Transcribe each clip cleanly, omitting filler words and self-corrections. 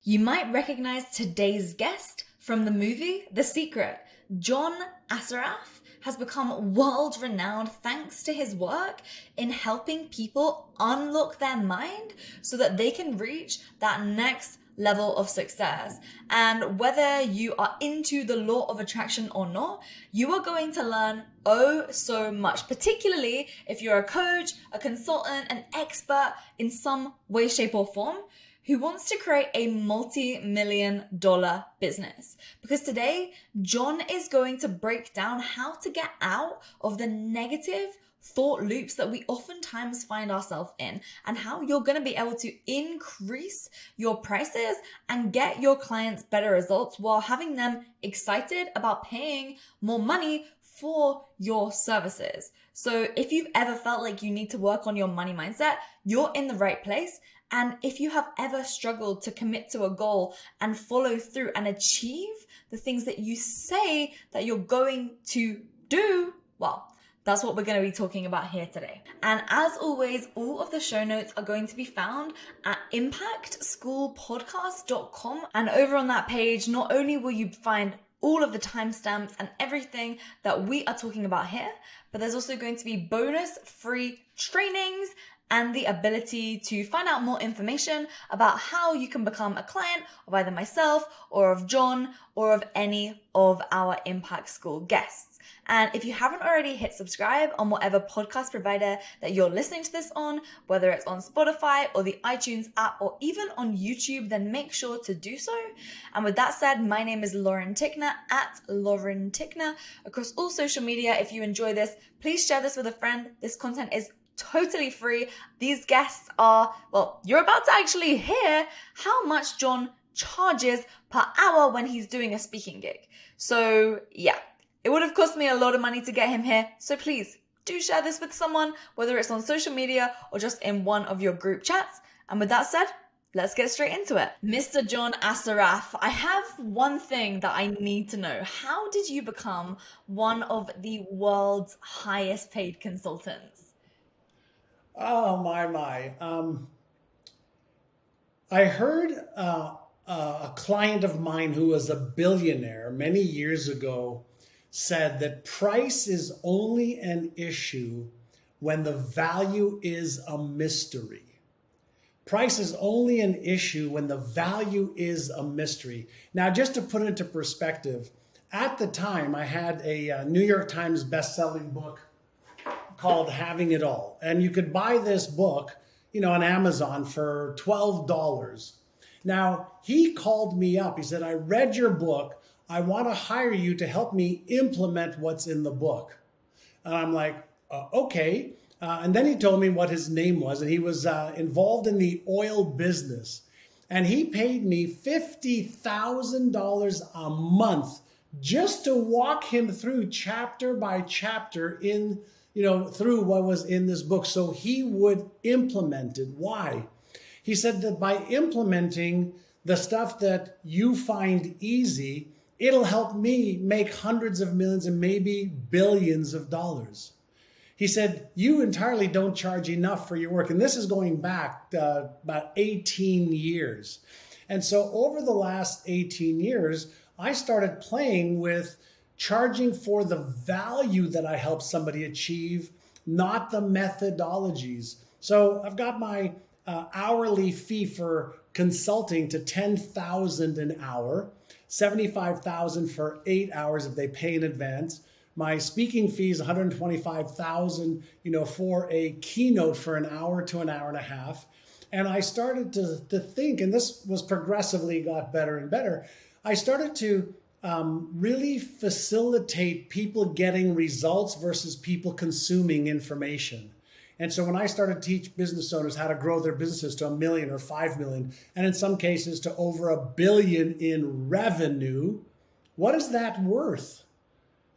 You might recognize today's guest from the movie The Secret. John Assaraf has become world-renowned thanks to his work in helping people unlock their mind so that they can reach that next level of success. And whether you are into the law of attraction or not, you are going to learn oh so much, particularly if you're a coach, a consultant, an expert in some way, shape, or form who wants to create a multi-million-dollar business. Because today, John is going to break down how to get out of the negative thought loops that we oftentimes find ourselves in, and how you're going to be able to increase your prices and get your clients better results while having them excited about paying more money for your services. So if you've ever felt like you need to work on your money mindset, you're in the right place. And if you have ever struggled to commit to a goal and follow through and achieve the things that you say that you're going to do, well, that's what we're going to be talking about here today. And as always, all of the show notes are going to be found at impactschoolpodcast.com. And over on that page, not only will you find all of the timestamps and everything that we are talking about here, but there's also going to be bonus free trainings and the ability to find out more information about how you can become a client of either myself or of John or of any of our Impact School guests. And if you haven't already hit subscribe on whatever podcast provider that you're listening to this on, whether it's on Spotify or the iTunes app or even on YouTube, then make sure to do so. And with that said, my name is Lauren Tickner at Lauren Tickner across all social media. If you enjoy this, please share this with a friend. This content is totally free. These guests are, well, you're about to actually hear how much John charges per hour when he's doing a speaking gig. So yeah, it would have cost me a lot of money to get him here. So please do share this with someone, whether it's on social media or just in one of your group chats. And with that said, let's get straight into it. Mr. John Assaraf, I have one thing that I need to know. How did you become one of the world's highest paid consultants? Oh, my. I heard a client of mine who was a billionaire many years ago said that price is only an issue when the value is a mystery. Price is only an issue when the value is a mystery. Now, just to put it into perspective, at the time I had a New York Times best-selling book called Having It All. And you could buy this book, on Amazon for $12. Now, he called me up. He said, I read your book. I want to hire you to help me implement what's in the book. And I'm like, okay. And then he told me what his name was. And he was involved in the oil business. And he paid me $50,000 a month just to walk him through chapter by chapter through what was in this book. So he would implement it. Why? He said that by implementing the stuff that you find easy, it'll help me make hundreds of millions and maybe billions of dollars. He said, you entirely don't charge enough for your work. And this is going back about 18 years. And so over the last 18 years, I started playing with charging for the value that I help somebody achieve, not the methodologies. So I've got my hourly fee for consulting to $10,000 an hour, $75,000 for 8 hours if they pay in advance. My speaking fee is $125,000, for a keynote for an hour to an hour and a half. And I started to think, and this was progressively got better and better. I started to really facilitate people getting results versus people consuming information. And so when I started to teach business owners how to grow their businesses to 1 million or 5 million, and in some cases to over $1 billion in revenue, what is that worth?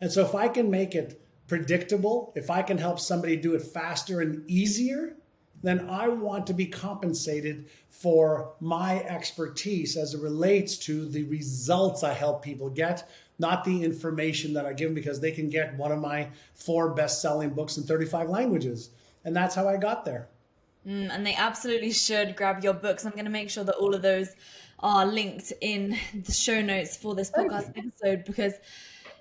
And so if I can make it predictable, if I can help somebody do it faster and easier, then I want to be compensated for my expertise as it relates to the results I help people get, not the information that I give them, because they can get one of my 4 best-selling books in 35 languages. And that's how I got there. And they absolutely should grab your books. I'm going to make sure that all of those are linked in the show notes for this Thank podcast you. episode because,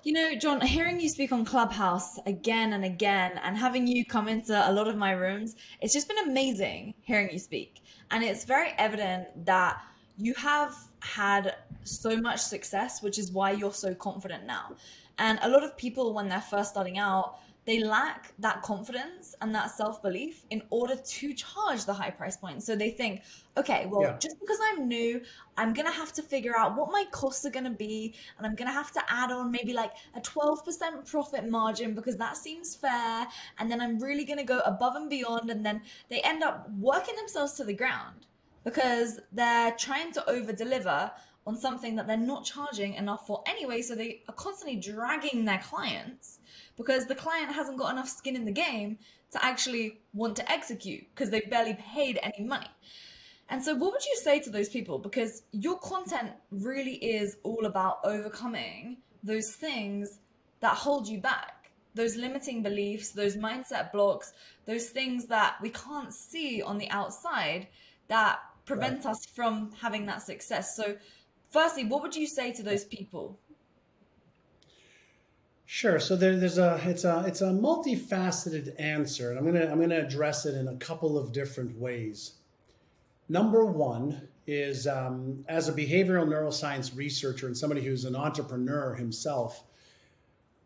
you know, John, hearing you speak on Clubhouse again and again and having you come into a lot of my rooms, it's just been amazing hearing you speak. And it's very evident that you have had so much success, which is why you're so confident now. And a lot of people, when they're first starting out, they lack that confidence and that self-belief in order to charge the high price point. So they think, okay, well, Yeah. just because I'm new, I'm gonna have to figure out what my costs are gonna be, and I'm gonna have to add on maybe like a 12% profit margin because that seems fair, and then I'm really gonna go above and beyond, and then they end up working themselves to the ground because they're trying to over deliver on something that they're not charging enough for anyway. So they are constantly dragging their clients because the client hasn't got enough skin in the game to actually want to execute because they've barely paid any money. And so, what would you say to those people? Because your content really is all about overcoming those things that hold you back, those limiting beliefs, those mindset blocks, those things that we can't see on the outside that Right. prevent us from having that success. So, firstly, what would you say to those people? Sure. So it's a multifaceted answer, and I'm gonna address it in a couple of different ways. Number one is as a behavioral neuroscience researcher and somebody who's an entrepreneur himself,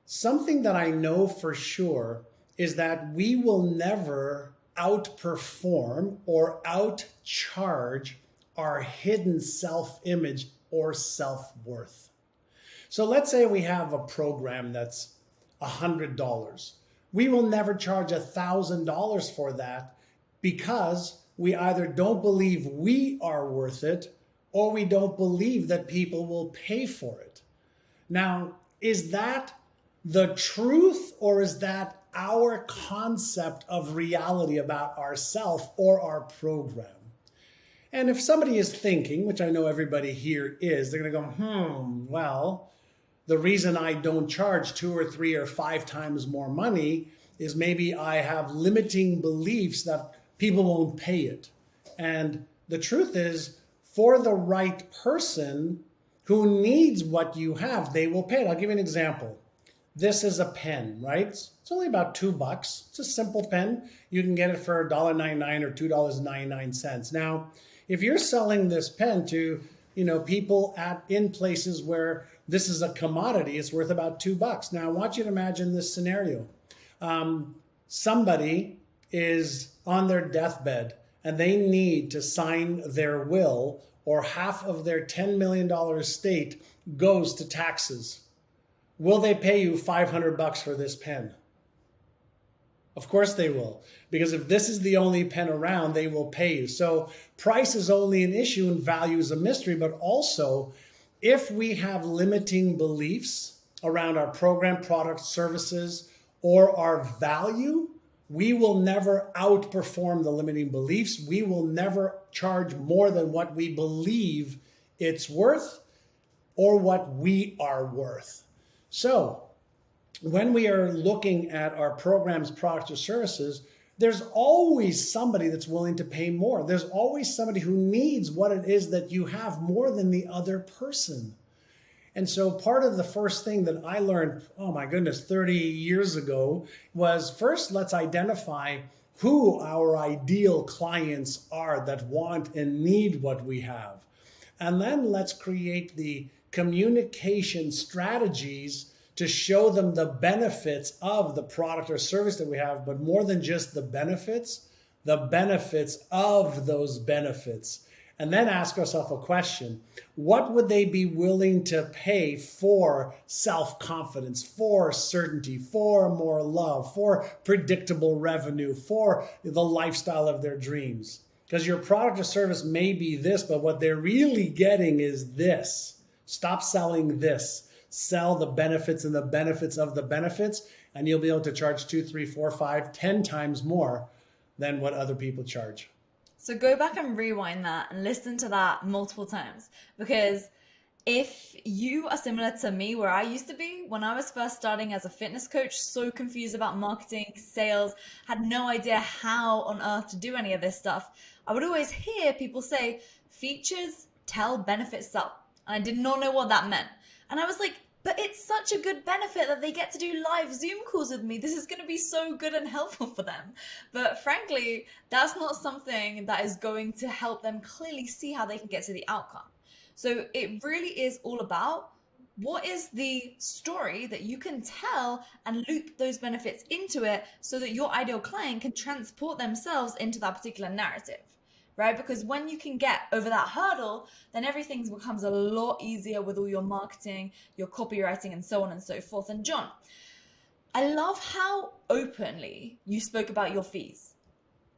something that I know for sure is that we will never outperform or outcharge our hidden self image or self worth. So let's say we have a program that's $100. We will never charge $1,000 for that because we either don't believe we are worth it or we don't believe that people will pay for it. Now, is that the truth or is that our concept of reality about ourself or our program? And if somebody is thinking, which I know everybody here is, they're going to go, well, the reason I don't charge 2 or 3 or 5 times more money is maybe I have limiting beliefs that people won't pay it. And the truth is, for the right person who needs what you have, they will pay it. I'll give you an example. This is a pen, right? It's only about $2. It's a simple pen. You can get it for $1.99 or $2.99. Now, if you're selling this pen to, people in places where this is a commodity, it's worth about $2. Now, I want you to imagine this scenario. Somebody is on their deathbed and they need to sign their will, or half of their $10 million estate goes to taxes. Will they pay you $500 for this pen? Of course they will, because if this is the only pen around, they will pay you. So price is only an issue and value is a mystery, but also if we have limiting beliefs around our program, product, services, or our value, we will never outperform the limiting beliefs. We will never charge more than what we believe it's worth or what we are worth. So when we are looking at our programs, products, or services, there's always somebody that's willing to pay more. There's always somebody who needs what it is that you have more than the other person. And so part of the first thing that I learned, 30 years ago, was first, let's identify who our ideal clients are that want and need what we have. And then let's create the communication strategies to show them the benefits of the product or service that we have, but more than just the benefits of those benefits. And then ask ourselves a question: what would they be willing to pay for self-confidence, for certainty, for more love, for predictable revenue, for the lifestyle of their dreams? Because your product or service may be this, but what they're really getting is this. Stop selling this. Sell the benefits and the benefits of the benefits, and you'll be able to charge 2, 3, 4, 5, 10 times more than what other people charge. So go back and rewind that and listen to that multiple times, because If you are similar to me, where I used to be when I was first starting as a fitness coach, so confused about marketing, sales, had no idea how on earth to do any of this stuff, I would always hear people say, features tell, benefits sell. And I did not know what that meant. And I was like, but it's such a good benefit that they get to do live Zoom calls with me. This is going to be so good and helpful for them. But frankly, that's not something that is going to help them clearly see how they can get to the outcome. So it really is all about what is the story that you can tell and loop those benefits into it so that your ideal client can transport themselves into that particular narrative, right? Because when you can get over that hurdle, then everything becomes a lot easier with all your marketing, your copywriting, and so on and so forth. And John, I love how openly you spoke about your fees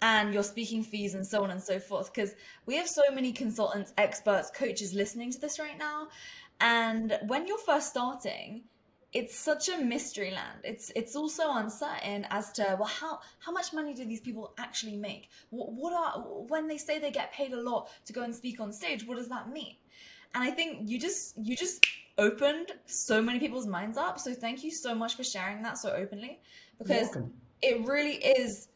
and your speaking fees and so on and so forth, because we have so many consultants, experts, coaches listening to this right now. And when you're first starting, it's such a mystery land. It's also uncertain as to, well, how much money do these people actually make? What are, when they say they get paid a lot to go and speak on stage, what does that mean? And I think you just opened so many people's minds up. So thank you so much for sharing that so openly, because it really is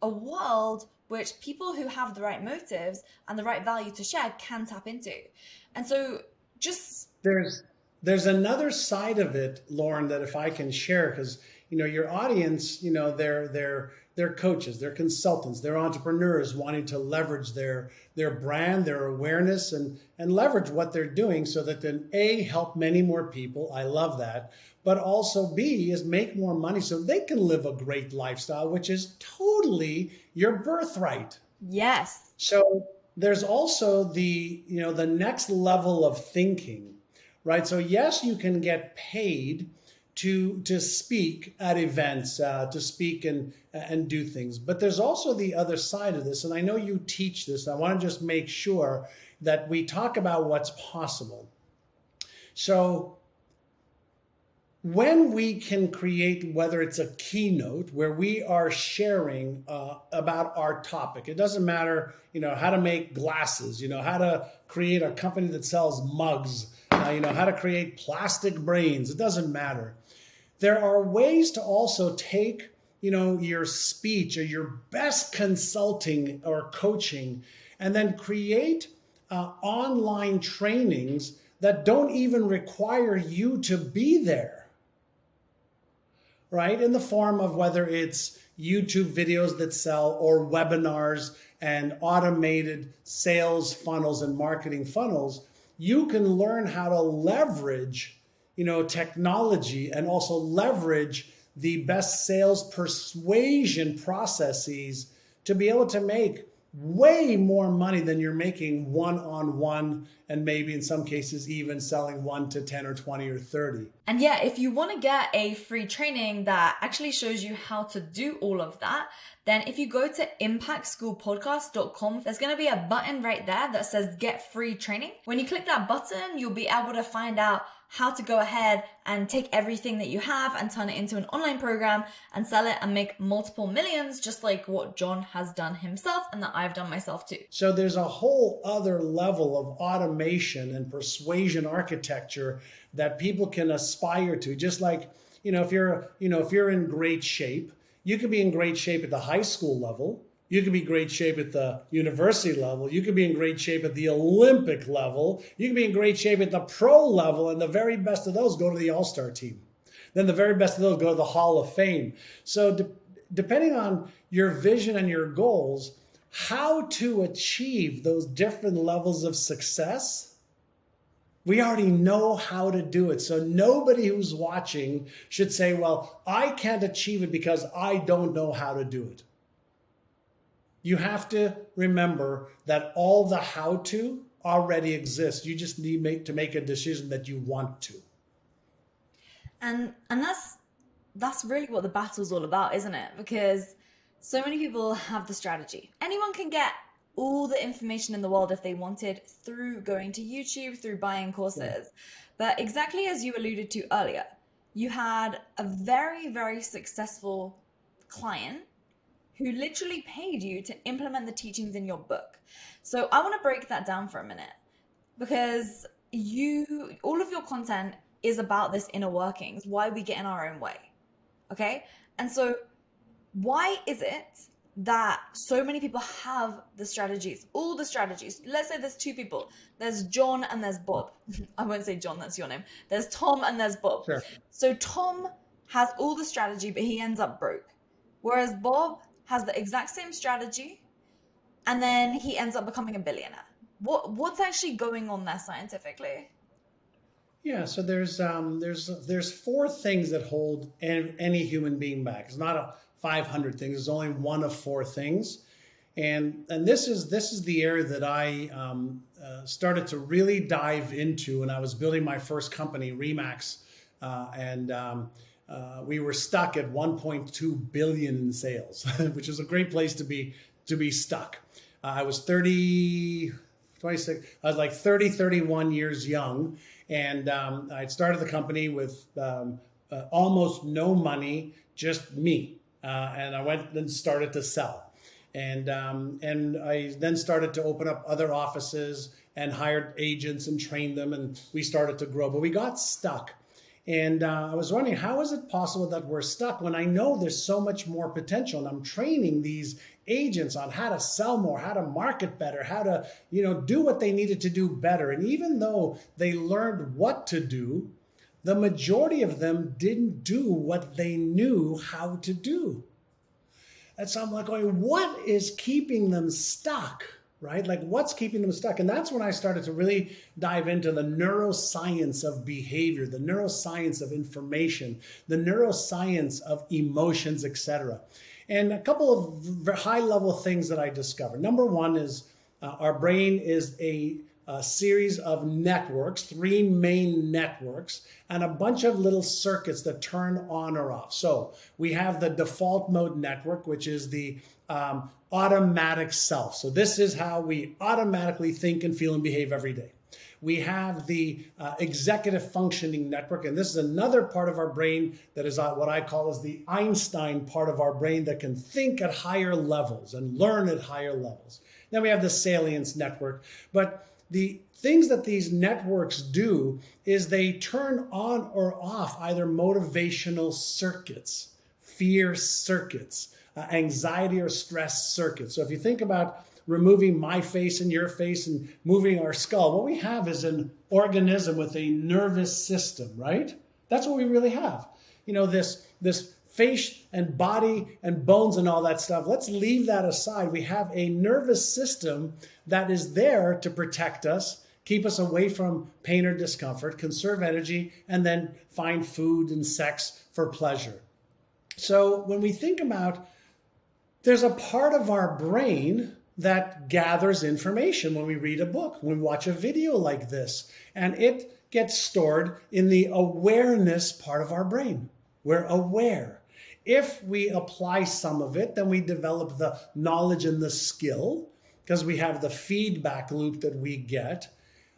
a world which people who have the right motives and the right value to share can tap into. And so just there's another side of it, Lauren, that if I can share, because your audience, they're coaches, they're consultants, they're entrepreneurs wanting to leverage their brand, their awareness, and leverage what they're doing so that then A, help many more people. I love that. But also B, is make more money so they can live a great lifestyle, which is totally your birthright. Yes. So there's also the next level of thinking, right? So yes, you can get paid to speak at events, to speak and do things. But there's also the other side of this. And I know you teach this. I want to just make sure that we talk about what's possible. So when we can create, whether it's a keynote where we are sharing about our topic, it doesn't matter, how to make glasses, how to create a company that sells mugs, how to create plastic brains, it doesn't matter. There are ways to also take, your speech or your best consulting or coaching and then create online trainings that don't even require you to be there. Right? In the form of whether it's YouTube videos that sell or webinars and automated sales funnels and marketing funnels, you can learn how to leverage, technology and also leverage the best sales persuasion processes to be able to make way more money than you're making one-on-one, and maybe in some cases even selling 1 to 10 or 20 or 30. And yeah, if you want to get a free training that actually shows you how to do all of that, then if you go to impactschoolpodcast.com, there's going to be a button right there that says get free training. When you click that button, you'll be able to find out how to go ahead and take everything that you have and turn it into an online program and sell it and make multiple millions, just like what John has done himself and that I've done myself too. So there's a whole other level of automation and persuasion architecture that people can aspire to. Just like, if you're in great shape, you could be in great shape at the high school level. You could be in great shape at the university level. You could be in great shape at the Olympic level. You could be in great shape at the pro level. And the very best of those go to the All-Star team. Then the very best of those go to the Hall of Fame. So depending on your vision and your goals, how to achieve those different levels of success, we already know how to do it. So nobody who's watching should say, well, I can't achieve it because I don't know how to do it. You have to remember that all the how-to already exists. You just need to make a decision that you want to. And that's really what the battle's all about, isn't it? Because so many people have the strategy. Anyone can get all the information in the world if they wanted through going to YouTube, through buying courses. Yeah. But exactly as you alluded to earlier, you had a very, very successful client who literally paid you to implement the teachings in your book. So I want to break that down for a minute, because all of your content is about this inner workings, why we get in our own way. Okay? And so why is it that so many people have the strategies, all the strategies? Let's say there's two people. There's John and there's Bob. I won't say John, that's your name. There's Tom and there's Bob. Sure. So Tom has all the strategy, but he ends up broke. Whereas Bob has the exact same strategy, and then he ends up becoming a billionaire. What's actually going on there scientifically? Yeah, so there's four things that hold any human being back. It's not a 500 things. It's only one of four things, and this is the area that I started to really dive into when I was building my first company, Remax, and we were stuck at 1.2 billion in sales, which is a great place to be stuck. I was 26. I was like 31 years young. And I'd started the company with almost no money, just me. And I went and started to sell. And I then started to open up other offices and hired agents and trained them. And we started to grow. But we got stuck. And I was wondering, how is it possible that we're stuck when I know there's so much more potential? And I'm training these agents on how to sell more, how to market better, how to, do what they needed to do better. And even though they learned what to do, the majority of them didn't do what they knew how to do. And so I'm like going, what is keeping them stuck? Right? Like, what's keeping them stuck? And that's when I started to really dive into the neuroscience of behavior, the neuroscience of information, the neuroscience of emotions, etc. And a couple of high-level things that I discovered. Number one is our brain is a series of networks, three main networks, and a bunch of little circuits that turn on or off. So we have the default mode network, which is the automatic self. So this is how we automatically think and feel and behave every day. We have the executive functioning network, and this is another part of our brain that is what I call as the Einstein part of our brain that can think at higher levels and learn at higher levels. Then we have the salience network, but the things that these networks do is they turn on or off either motivational circuits, fear circuits, anxiety or stress circuits. So if you think about removing my face and your face and moving our skull, what we have is an organism with a nervous system, right? That's what we really have. This face and body and bones and all that stuff. Let's leave that aside. We have a nervous system that is there to protect us, keep us away from pain or discomfort, conserve energy, and then find food and sex for pleasure. So when we think about, there's a part of our brain that gathers information when we read a book, when we watch a video like this, and it gets stored in the awareness part of our brain. We're aware. If we apply some of it, then we develop the knowledge and the skill because we have the feedback loop that we get.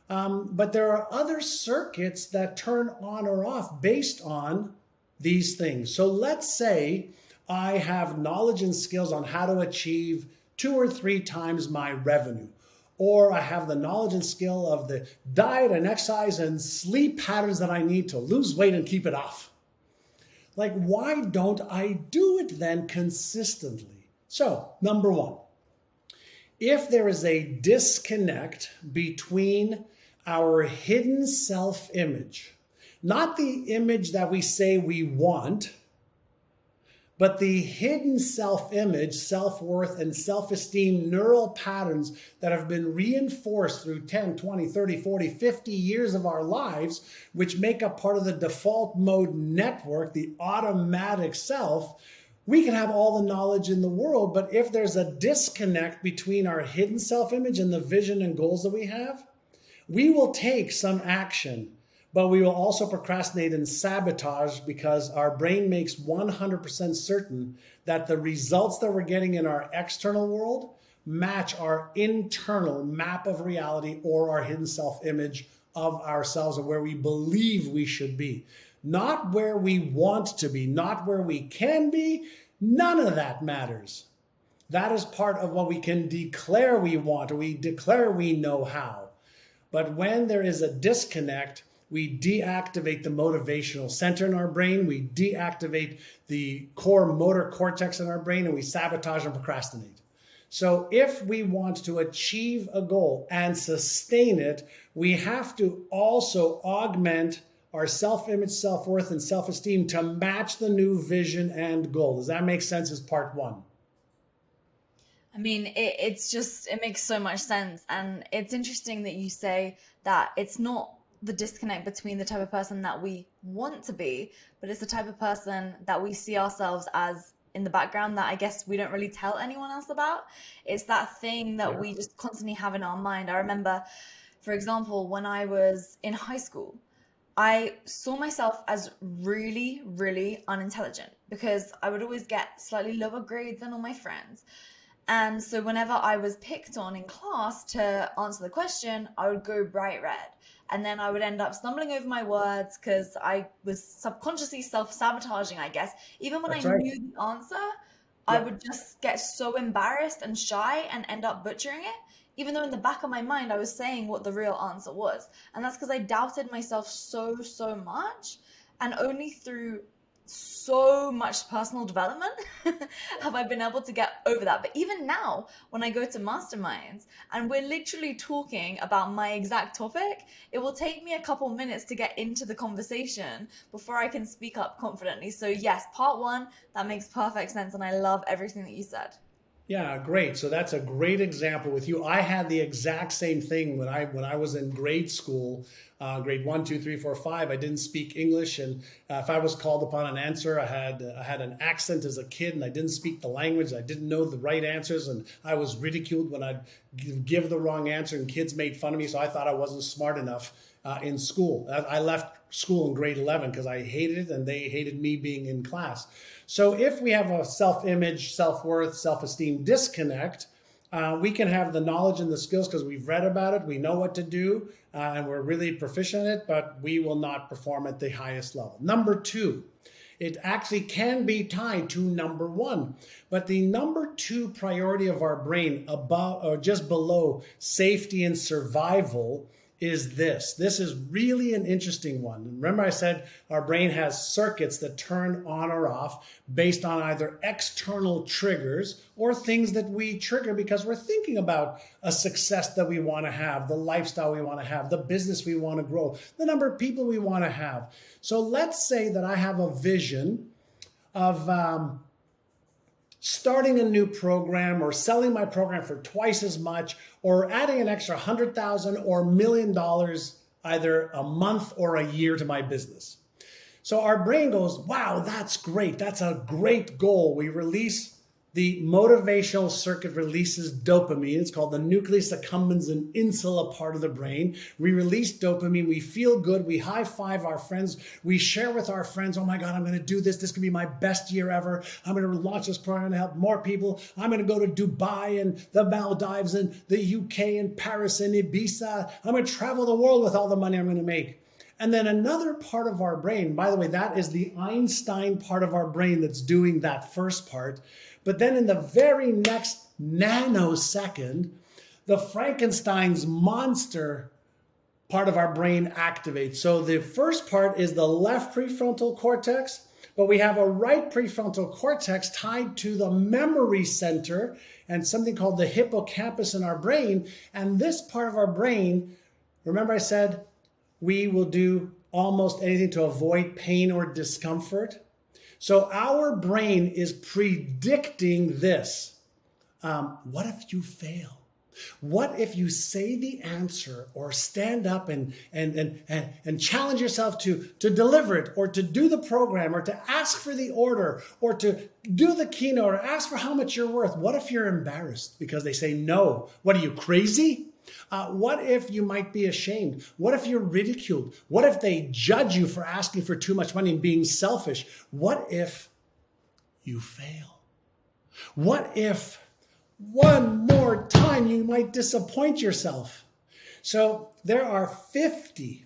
But there are other circuits that turn on or off based on these things. So let's say I have knowledge and skills on how to achieve 2 or 3 times my revenue. Or I have the knowledge and skill of the diet and exercise and sleep patterns that I need to lose weight and keep it off. Like, why don't I do it then consistently? So, number one, if there is a disconnect between our hidden self-image, not the image that we say we want, but the hidden self-image, self-worth, and self-esteem neural patterns that have been reinforced through 10, 20, 30, 40, 50 years of our lives, which make up part of the default mode network, the automatic self, we can have all the knowledge in the world, but if there's a disconnect between our hidden self-image and the vision and goals that we have, we will take some action, but we will also procrastinate and sabotage because our brain makes 100% certain that the results that we're getting in our external world match our internal map of reality or our hidden self-image of ourselves and where we believe we should be. Not where we want to be, not where we can be. None of that matters. That is part of what we can declare we want or we declare we know how. But when there is a disconnect, we deactivate the motivational center in our brain, we deactivate the core motor cortex in our brain, and we sabotage and procrastinate. So if we want to achieve a goal and sustain it, we have to also augment our self-image, self-worth, and self-esteem to match the new vision and goal. Does that make sense as part one? I mean, it makes so much sense. And it's interesting that you say that it's not the disconnect between the type of person that we want to be, but it's the type of person that we see ourselves as in the background that I guess we don't really tell anyone else about. It's that thing that we just constantly have in our mind. I remember, for example, when I was in high school, I saw myself as really, really unintelligent because I would always get slightly lower grades than all my friends. And so whenever I was picked on in class to answer the question, I would go bright red. And then I would end up stumbling over my words because I was subconsciously self-sabotaging, I guess. Even when I That's right. knew the answer, I Yeah. would just get so embarrassed and shy and end up butchering it, even though in the back of my mind I was saying what the real answer was. And that's because I doubted myself so, so much. And only through so much personal development have I been able to get over that. But even now, when I go to masterminds and we're literally talking about my exact topic, it will take me a couple minutes to get into the conversation before I can speak up confidently. So, yes, part one, that makes perfect sense. And I love everything that you said. Yeah, great. So that's a great example with you. I had the exact same thing when I was in grade school, grade 1, 2, 3, 4, 5. I didn't speak English, and if I was called upon an answer, I had an accent as a kid, and I didn't speak the language. I didn't know the right answers, and I was ridiculed when I'd give the wrong answer, and kids made fun of me. So I thought I wasn't smart enough in school. I left school in grade 11 because I hated it, and they hated me being in class. So if we have a self-image, self-worth, self-esteem disconnect, we can have the knowledge and the skills because we've read about it, we know what to do, and we're really proficient in it, but we will not perform at the highest level. Number two, it actually can be tied to number one, but the number two priority of our brain above or just below safety and survival is this. This is really an interesting one. Remember I said our brain has circuits that turn on or off based on either external triggers or things that we trigger because we're thinking about a success that we want to have, the lifestyle we want to have, the business we want to grow, the number of people we want to have. So let's say that I have a vision of starting a new program or selling my program for twice as much or adding an extra 100,000 or $1 million either a month or a year to my business. So our brain goes, wow, that's great. That's a great goal. We release the motivational circuit releases dopamine. It's called the nucleus accumbens and insula part of the brain. We release dopamine. We feel good. We high five our friends. We share with our friends, oh my God, I'm going to do this. This could be my best year ever. I'm going to launch this program to help more people. I'm going to go to Dubai and the Maldives and the UK and Paris and Ibiza. I'm going to travel the world with all the money I'm going to make. And then another part of our brain, by the way, that is the Einstein part of our brain that's doing that first part. But then in the very next nanosecond, the Frankenstein's monster part of our brain activates. So the first part is the left prefrontal cortex, but we have a right prefrontal cortex tied to the memory center and something called the hippocampus in our brain. And this part of our brain, remember I said, we will do almost anything to avoid pain or discomfort. So our brain is predicting this. What if you fail? What if you say the answer or stand up and challenge yourself to deliver it or to do the program or to ask for the order or to do the keynote or ask for how much you're worth? What if you're embarrassed because they say no? What are you, crazy? What if you might be ashamed? What if you're ridiculed? What if they judge you for asking for too much money and being selfish? What if you fail? What if one more time you might disappoint yourself? So there are 50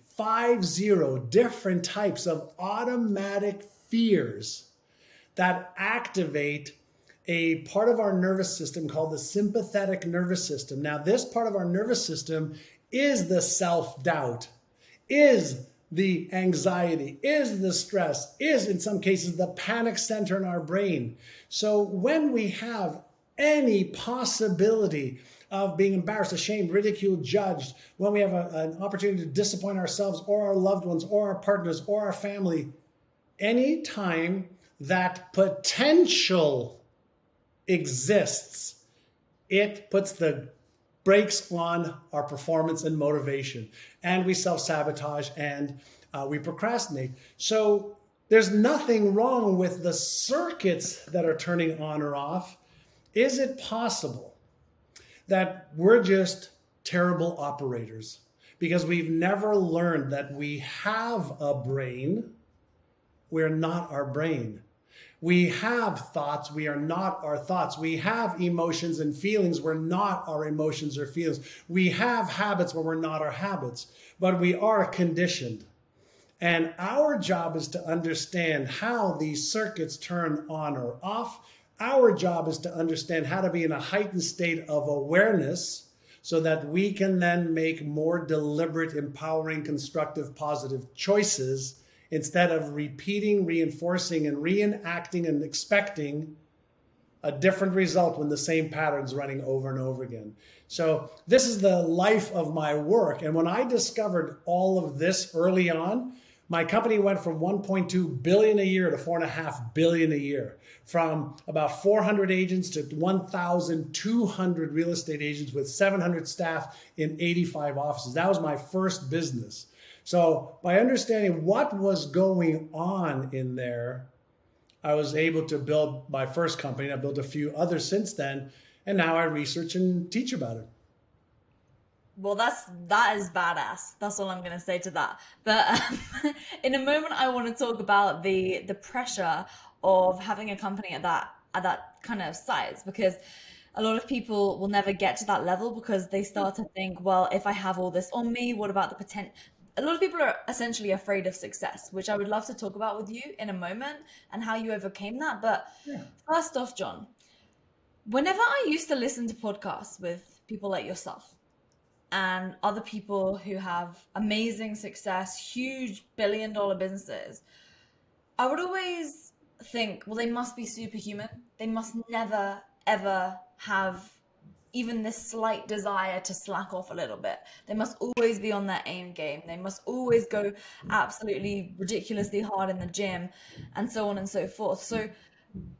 different types of automatic fears that activate a part of our nervous system called the sympathetic nervous system. Now, this part of our nervous system is the self-doubt, is the anxiety, is the stress, is in some cases the panic center in our brain. So when we have any possibility of being embarrassed, ashamed, ridiculed, judged, when we have an opportunity to disappoint ourselves or our loved ones or our partners or our family, anytime that potential exists, it puts the brakes on our performance and motivation, and we self-sabotage and we procrastinate. So there's nothing wrong with the circuits that are turning on or off. Is it possible that we're just terrible operators because we've never learned that we have a brain? We're not our brain. We have thoughts. We are not our thoughts. We have emotions and feelings. We're not our emotions or feelings. We have habits, but we're not our habits. But we are conditioned. And our job is to understand how these circuits turn on or off. Our job is to understand how to be in a heightened state of awareness so that we can then make more deliberate, empowering, constructive, positive choices instead of repeating, reinforcing, and reenacting and expecting a different result when the same pattern's running over and over again. So this is the life of my work. And when I discovered all of this early on, my company went from 1.2 billion a year to 4.5 billion a year, from about 400 agents to 1,200 real estate agents with 700 staff in 85 offices. That was my first business. So by understanding what was going on in there, I was able to build my first company. I built a few others since then, and now I research and teach about it. Well, that is badass. That's all I'm gonna say to that. But in a moment, I want to talk about the pressure of having a company at that kind of size, because a lot of people will never get to that level because they start to think, well, if I have all this on me, what about the potential? A lot of people are essentially afraid of success, which I would love to talk about with you in a moment and how you overcame that. But Yeah. first off, John, whenever I used to listen to podcasts with people like yourself and other people who have amazing success, huge billion-dollar businesses, I would always think, well, they must be superhuman. They must never, ever have even this slight desire to slack off a little bit. They must always be on their aim game. They must always go absolutely ridiculously hard in the gym and so on and so forth. So,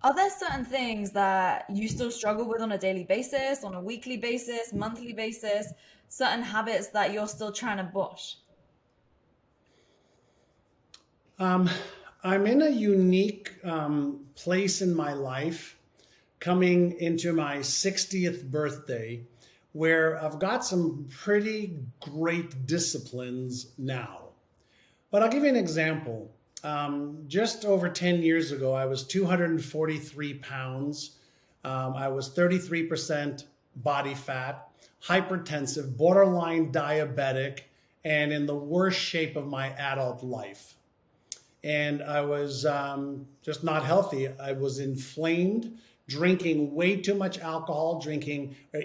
are there certain things that you still struggle with on a daily basis, on a weekly basis, monthly basis, certain habits that you're still trying to bush? Um, I'm in a unique place in my life coming into my 60th birthday where I've got some pretty great disciplines now. But I'll give you an example. Just over 10 years ago, I was 243 pounds. I was 33% body fat, hypertensive, borderline diabetic, and in the worst shape of my adult life. And I was just not healthy. I was inflamed, drinking way too much alcohol,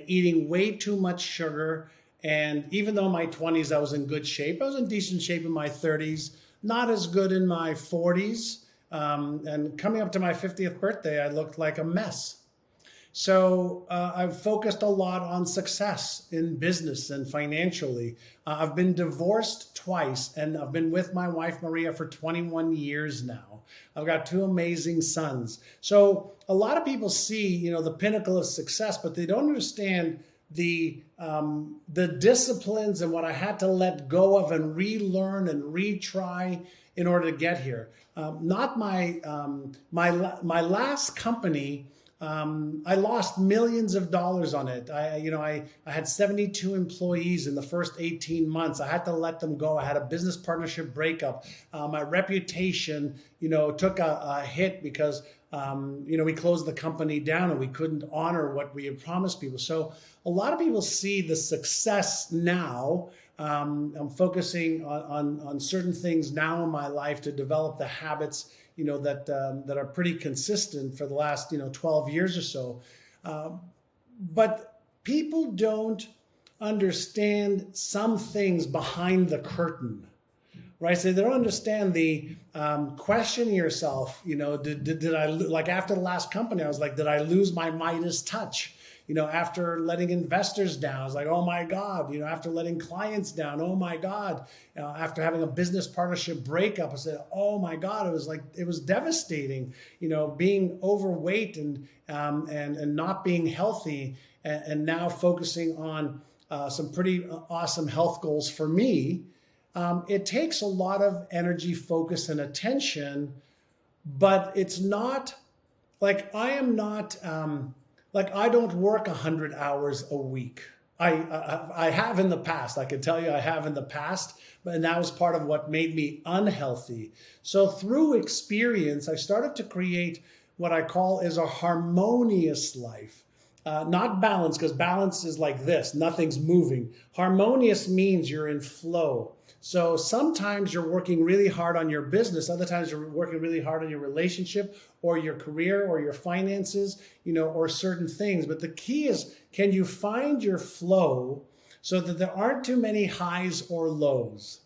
eating way too much sugar. And even though in my 20s I was in good shape, I was in decent shape in my 30s, not as good in my 40s. And coming up to my 50th birthday, I looked like a mess. So I've focused a lot on success in business and financially. I've been divorced twice, and I've been with my wife, Maria, for 21 years now. I've got two amazing sons. So a lot of people see, the pinnacle of success, but they don't understand the disciplines and what I had to let go of and relearn and retry in order to get here. Not my last company. I lost millions of dollars on it. I had 72 employees in the first 18 months. I had to let them go. I had a business partnership breakup. My reputation, took a hit because, we closed the company down and we couldn't honor what we had promised people. So a lot of people see the success now. I'm focusing on certain things now in my life to develop the habits that are pretty consistent for the last 12 years or so. But people don't understand some things behind the curtain, right? So they don't understand the questioning yourself, did I, like after the last company, I was like, did I lose my Midas touch? After letting investors down, I was like, oh my God, after letting clients down, oh my God, after having a business partnership breakup, I said, oh my God, it was devastating, being overweight and not being healthy, and now focusing on some pretty awesome health goals for me. It takes a lot of energy, focus, and attention, but it's not like I am not, like I don't work 100 hours a week. I have in the past. I can tell you I have in the past, and that was part of what made me unhealthy. So through experience, I started to create what I call is a harmonious life. Not balance, because balance is like this, nothing's moving. Harmonious means you're in flow. So sometimes you're working really hard on your business, other times you're working really hard on your relationship or your career or your finances, or certain things. But the key is, can you find your flow so that there aren't too many highs or lows?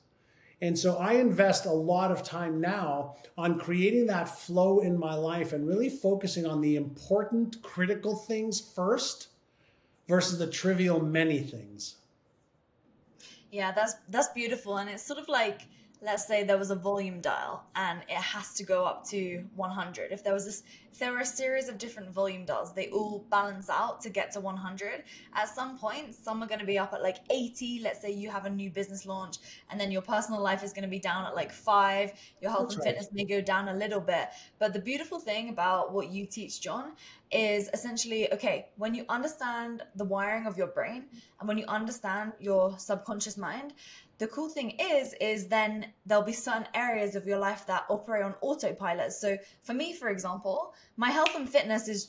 And so I invest a lot of time now on creating that flow in my life and really focusing on the important, critical things first versus the trivial many things. Yeah, that's beautiful. And it's sort of like, let's say there was a volume dial and it has to go up to 100. If there were a series of different volume dials, they all balance out to get to 100. At some point, some are going to be up at like 80. Let's say you have a new business launch, and then your personal life is going to be down at like 5. Your health and fitness may go down a little bit. But the beautiful thing about what you teach, John, is essentially, okay, when you understand the wiring of your brain and when you understand your subconscious mind, the cool thing is then there'll be certain areas of your life that operate on autopilot. So for me, for example, my health and fitness is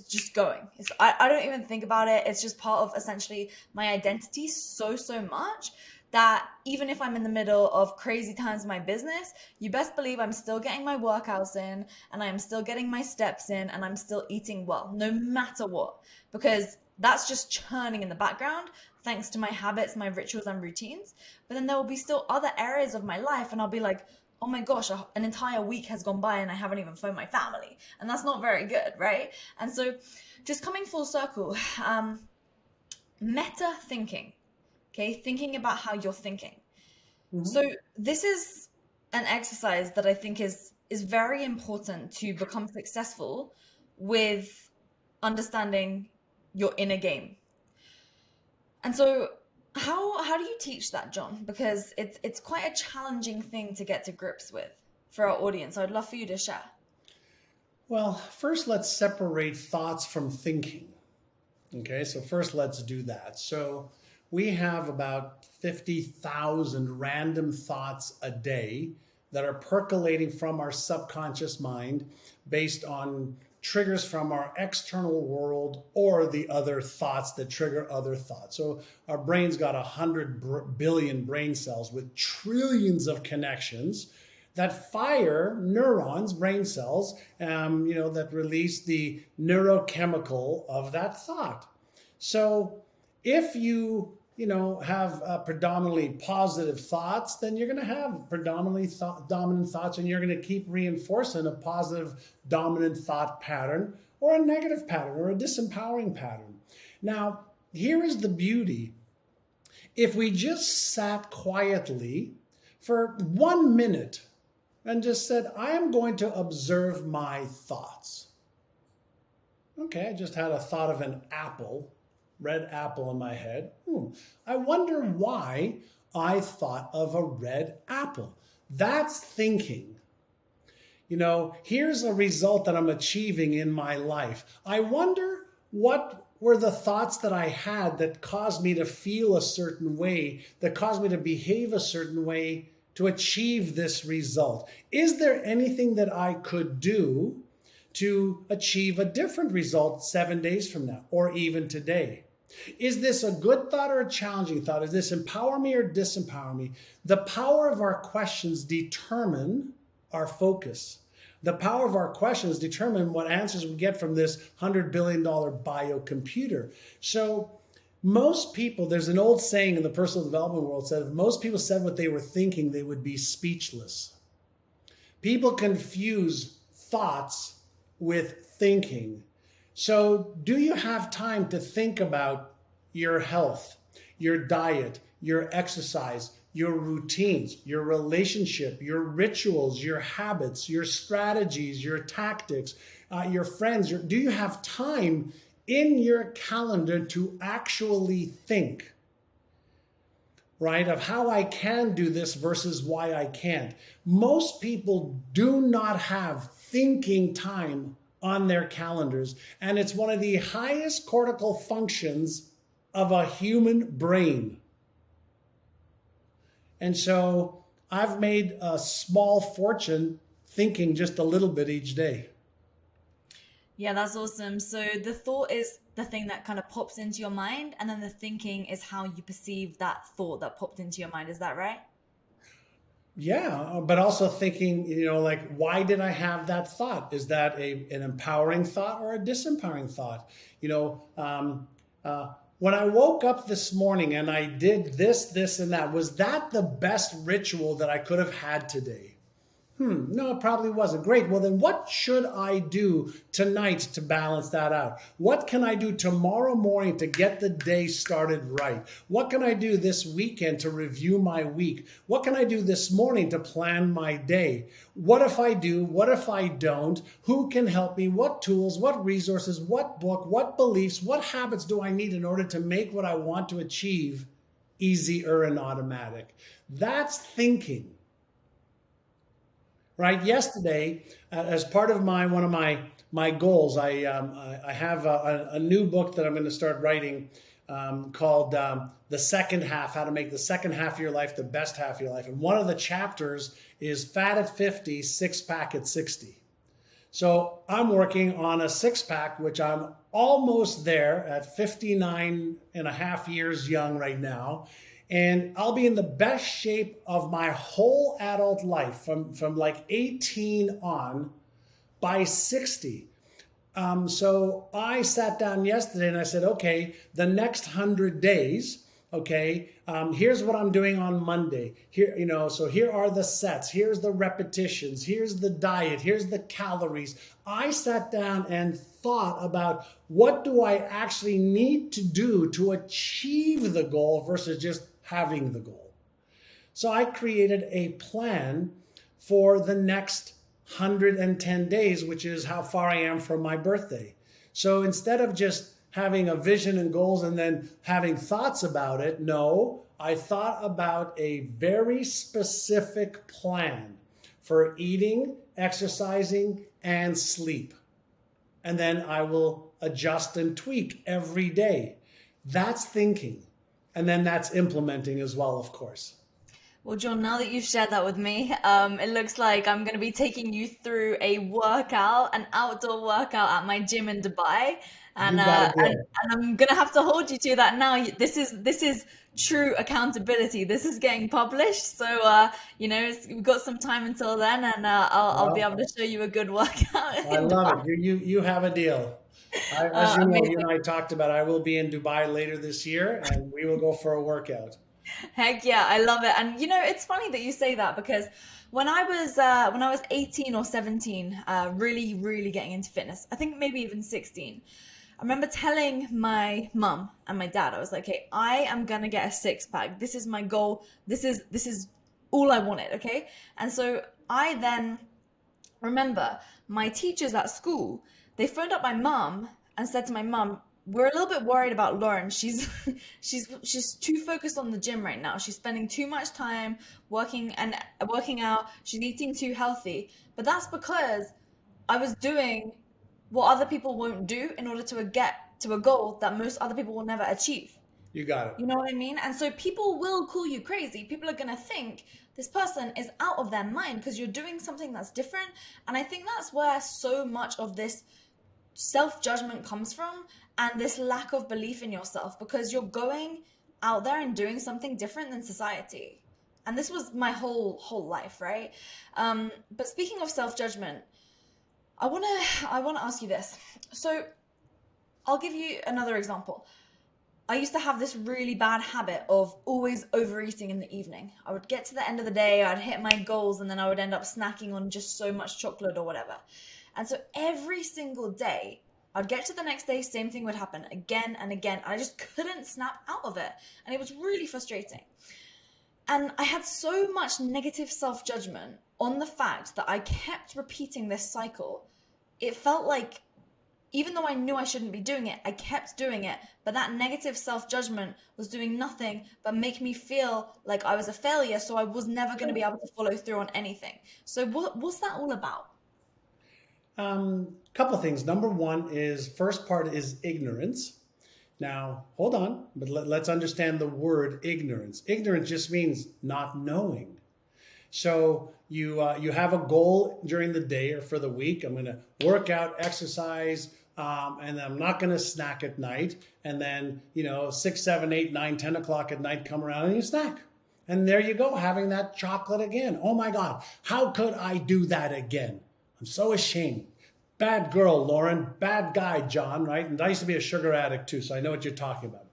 just going. I don't even think about it. It's just part of essentially my identity so much that even if I'm in the middle of crazy times in my business, you best believe I'm still getting my workouts in, and I'm still getting my steps in, and I'm still eating well, no matter what, because that's just churning in the background thanks to my habits, my rituals and routines. But then there will be still other areas of my life, and I'll be like, oh my gosh, an entire week has gone by and I haven't even phoned my family. And that's not very good, right? And so just coming full circle, meta thinking, okay? Thinking about how you're thinking. Mm-hmm. So this is an exercise that I think is very important to become successful with understanding your inner game. And so how do you teach that, John? Because it's quite a challenging thing to get to grips with for our audience. I'd love for you to share. Well, first let's separate thoughts from thinking. Okay, so first let's do that. So we have about 50,000 random thoughts a day that are percolating from our subconscious mind based on triggers from our external world or the other thoughts that trigger other thoughts. So our brain's got 100 billion brain cells with trillions of connections that fire neurons, brain cells, that release the neurochemical of that thought. So if you have predominantly positive thoughts, then you're going to have predominantly dominant thoughts, and you're going to keep reinforcing a positive dominant thought pattern or a negative pattern or a disempowering pattern. Now, here is the beauty. If we just sat quietly for 1 minute and just said, I am going to observe my thoughts. Okay, I just had a thought of an apple, red apple in my head. I wonder why I thought of a red apple. That's thinking. Here's a result that I'm achieving in my life. I wonder what were the thoughts that I had that caused me to feel a certain way, that caused me to behave a certain way to achieve this result. Is there anything that I could do to achieve a different result 7 days from now or even today? Is this a good thought or a challenging thought? Does this empower me or disempower me? The power of our questions determine our focus. The power of our questions determine what answers we get from this $100 billion biocomputer. So Most people, there's an old saying in the personal development world said, if most people said what they were thinking, they would be speechless. People confuse thoughts with thinking. So do you have time to think about your health, your diet, your exercise, your routines, your relationship, your rituals, your habits, your strategies, your tactics, your friends? Do you have time in your calendar to actually think, right, of how I can do this versus why I can't? Most people do not have thinking time on their calendars, and it's one of the highest cortical functions of a human brain. And so I've made a small fortune thinking just a little bit each day. Yeah, that's awesome. So the thought is the thing that kind of pops into your mind, and then the thinking is how you perceive that thought that popped into your mind. Is that right? Yeah, but also thinking, like, why did I have that thought? Is that an empowering thought or a disempowering thought? When I woke up this morning and I did this, and that, was that the best ritual that I could have had today? No, it probably wasn't. Great. Well, then what should I do tonight to balance that out? What can I do tomorrow morning to get the day started right? What can I do this weekend to review my week? What can I do this morning to plan my day? What if I do? What if I don't? Who can help me? What tools, what resources, what book, what beliefs, what habits do I need in order to make what I want to achieve easier and automatic? That's thinking. Right. Yesterday, as part of one of my goals, I have a new book that I'm going to start writing called The Second Half: How to Make the Second Half of Your Life the Best Half of Your Life. And one of the chapters is Fat at 50, Six Pack at 60. So I'm working on a six pack, which I'm almost there at 59 and a half years young right now. And I'll be in the best shape of my whole adult life from like 18 on by 60. So I sat down yesterday and I said, okay, the next 100 days, okay, here's what I'm doing on Monday. Here, so here are the sets, here's the repetitions, here's the diet, here's the calories. I sat down and thought about what do I actually need to do to achieve the goal versus just having the goal. So I created a plan for the next 110 days, which is how far I am from my birthday. So instead of just having a vision and goals and then having thoughts about it, no, I thought about a very specific plan for eating, exercising, and sleep. And then I will adjust and tweak every day. That's thinking. And then that's implementing as well, of course. Well, John, now that you've shared that with me, it looks like I'm going to be taking you through a workout, an outdoor workout at my gym in Dubai, and You got a deal. I'm going to have to hold you to that now. This is true accountability. This is getting published, so we've got some time until then, and I'll be able to Well, show you a good workout I in love Dubai. it. You have a deal. As you know, you Amazing. and I talked about, I will be in Dubai later this year, and we will go for a workout. Heck yeah, I love it. And it's funny that you say that because when I was 18 or 17, really, really getting into fitness, I think maybe even 16, I remember telling my mum and my dad, I was like, hey, I am gonna get a six pack. This is my goal. This is all I wanted, okay? And so I then remember my teachers at school, they phoned up my mum and said to my mum, we're a little bit worried about Lauren. She's she's too focused on the gym right now. She's spending too much time working out. She's eating too healthy. But that's because I was doing what other people won't do in order to get to a goal that most other people will never achieve. You got it. You know what I mean? And so people will call you crazy. People are going to think this person is out of their mind because you're doing something that's different. And I think that's where so much of this self-judgment comes from, and this lack of belief in yourself because you're going out there and doing something different than society. And this was my whole life, right? But speaking of self-judgment, I want to ask you this. So I'll give you another example. I used to have this really bad habit of always overeating in the evening. I would get to the end of the day, I'd hit my goals, and then I would end up snacking on just so much chocolate or whatever. And so every single day, I'd get to the next day, same thing would happen again and again. And I just couldn't snap out of it. And it was really frustrating. And I had so much negative self-judgment on the fact that I kept repeating this cycle. It felt like, even though I knew I shouldn't be doing it, I kept doing it. But that negative self-judgment was doing nothing but make me feel like I was a failure. So I was never going to be able to follow through on anything. So what's that all about? Couple of things. Number one is, first part is ignorance. Now, hold on, but let's understand the word ignorance. Ignorance just means not knowing. So you have a goal during the day or for the week. I'm going to work out, exercise, and I'm not going to snack at night. And then, 6, 7, 8, 9, 10 o'clock at night come around and you snack. And there you go, having that chocolate again. Oh my God, how could I do that again? I'm so ashamed. Bad girl, Lauren. Bad guy, John, right? And I used to be a sugar addict too, so I know what you're talking about.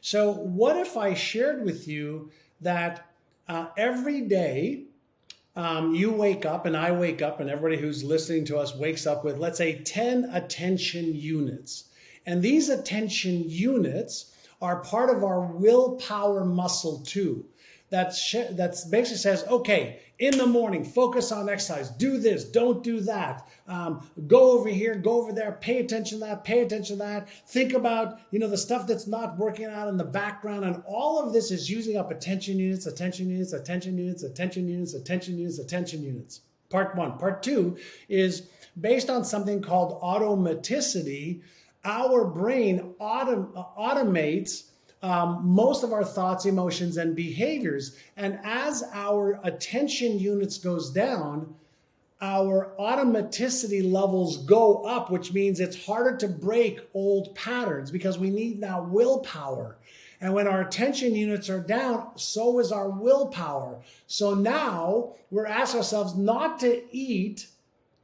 So what if I shared with you that every day you wake up and I wake up and everybody who's listening to us wakes up with, let's say, 10 attention units. And these attention units are part of our willpower muscle too. That basically says, okay, in the morning, focus on exercise, do this, don't do that, go over here, go over there, pay attention to that, pay attention to that, think about, the stuff that's not working out in the background, and all of this is using up attention units, attention units, attention units, attention units, attention units, attention units. Part one. Part two is based on something called automaticity. Our brain automates most of our thoughts, emotions, and behaviors. And as our attention units goes down, our automaticity levels go up, which means it's harder to break old patterns because we need now willpower. And when our attention units are down, so is our willpower. So now we're asking ourselves not to eat.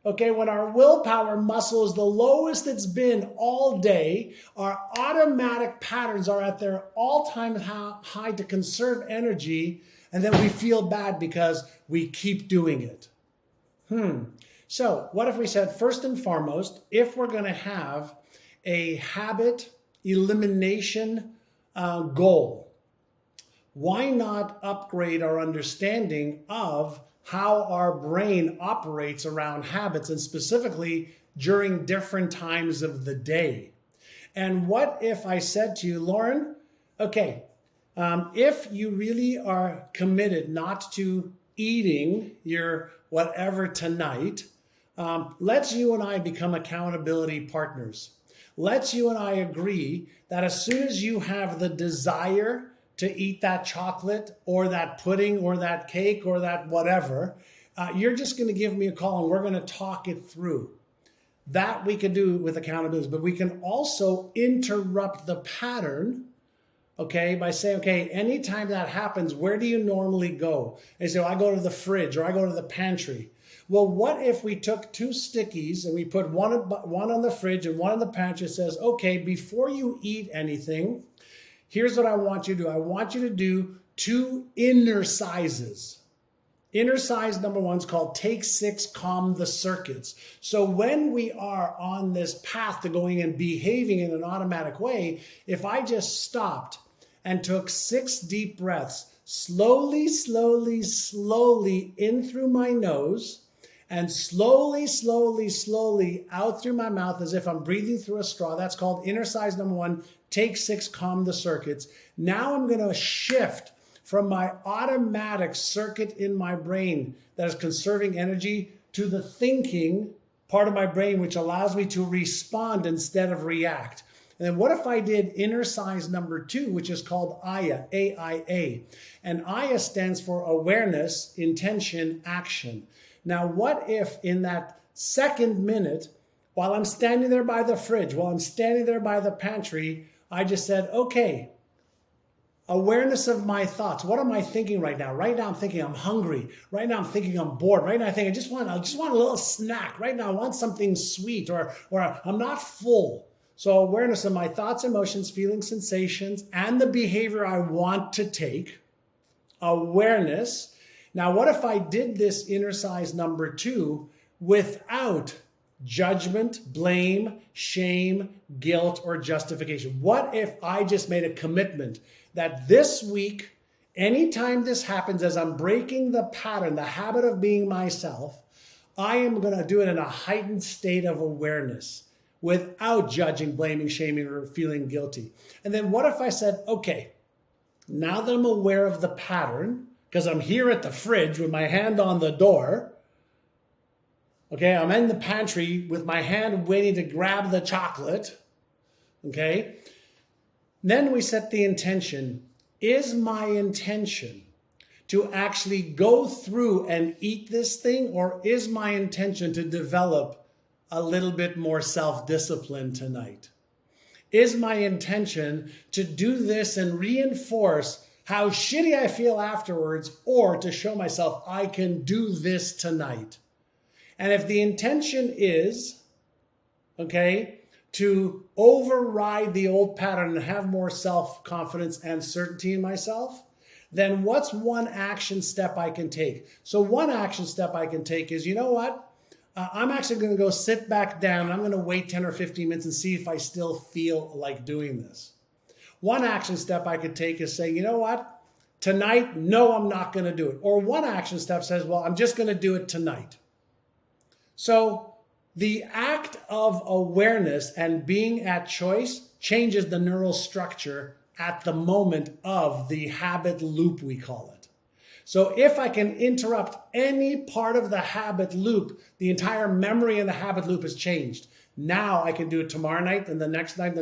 Okay, when our willpower muscle is the lowest it's been all day, our automatic patterns are at their all-time high to conserve energy, and then we feel bad because we keep doing it. So what if we said, first and foremost, if we're going to have a habit elimination goal, why not upgrade our understanding of how our brain operates around habits, and specifically during different times of the day? And what if I said to you, Lauren, okay, if you really are committed not to eating your whatever tonight, let's you and I become accountability partners. Let's you and I agree that as soon as you have the desire to eat that chocolate or that pudding or that cake or that whatever, you're just going to give me a call and we're going to talk it through. That we can do with accountability, but we can also interrupt the pattern, okay, by saying, okay, anytime that happens, where do you normally go? And you say, well, I go to the fridge or I go to the pantry. Well, what if we took 2 stickies and we put one on the fridge and one on the pantry? It says, okay, before you eat anything, here's what I want you to do. I want you to do 2 inner sizes. Inner size number 1 is called Take 6, Calm the Circuits. So when we are on this path to going and behaving in an automatic way, if I just stopped and took 6 deep breaths, slowly, slowly, slowly in through my nose, and slowly, slowly, slowly out through my mouth as if I'm breathing through a straw. That's called inner size number 1, Take 6, Calm the Circuits. Now I'm going to shift from my automatic circuit in my brain that is conserving energy to the thinking part of my brain, which allows me to respond instead of react. And then what if I did inner size number 2, which is called AYA, A-I-A. And AYA stands for awareness, intention, action. Now, what if in that second minute, while I'm standing there by the fridge, while I'm standing there by the pantry, I just said, okay, awareness of my thoughts. What am I thinking right now? Right now I'm thinking I'm hungry. Right now I'm thinking I'm bored. Right now I think I just want a little snack. Right now I want something sweet or I'm not full. So awareness of my thoughts, emotions, feelings, sensations, and the behavior I want to take. Awareness. Now, what if I did this exercise number 2 without judgment, blame, shame, guilt, or justification? What if I just made a commitment that this week, anytime this happens, as I'm breaking the pattern, the habit of being myself, I am going to do it in a heightened state of awareness without judging, blaming, shaming, or feeling guilty. And then what if I said, okay, now that I'm aware of the pattern, because I'm here at the fridge with my hand on the door, okay, I'm in the pantry with my hand waiting to grab the chocolate, okay, then we set the intention. Is my intention to actually go through and eat this thing, or is my intention to develop a little bit more self-discipline tonight? Is my intention to do this and reinforce how shitty I feel afterwards, or to show myself I can do this tonight? And if the intention is, okay, to override the old pattern and have more self-confidence and certainty in myself, then what's one action step I can take? So one action step I can take is, you know what? I'm actually going to go sit back down. And I'm going to wait 10 or 15 minutes and see if I still feel like doing this. One action step I could take is saying, you know what? Tonight, no, I'm not going to do it. Or one action step says, well, I'm just going to do it tonight. So the act of awareness and being at choice changes the neural structure at the moment of the habit loop, we call it. So if I can interrupt any part of the habit loop, the entire memory in the habit loop has changed. Now I can do it tomorrow night, and the next night,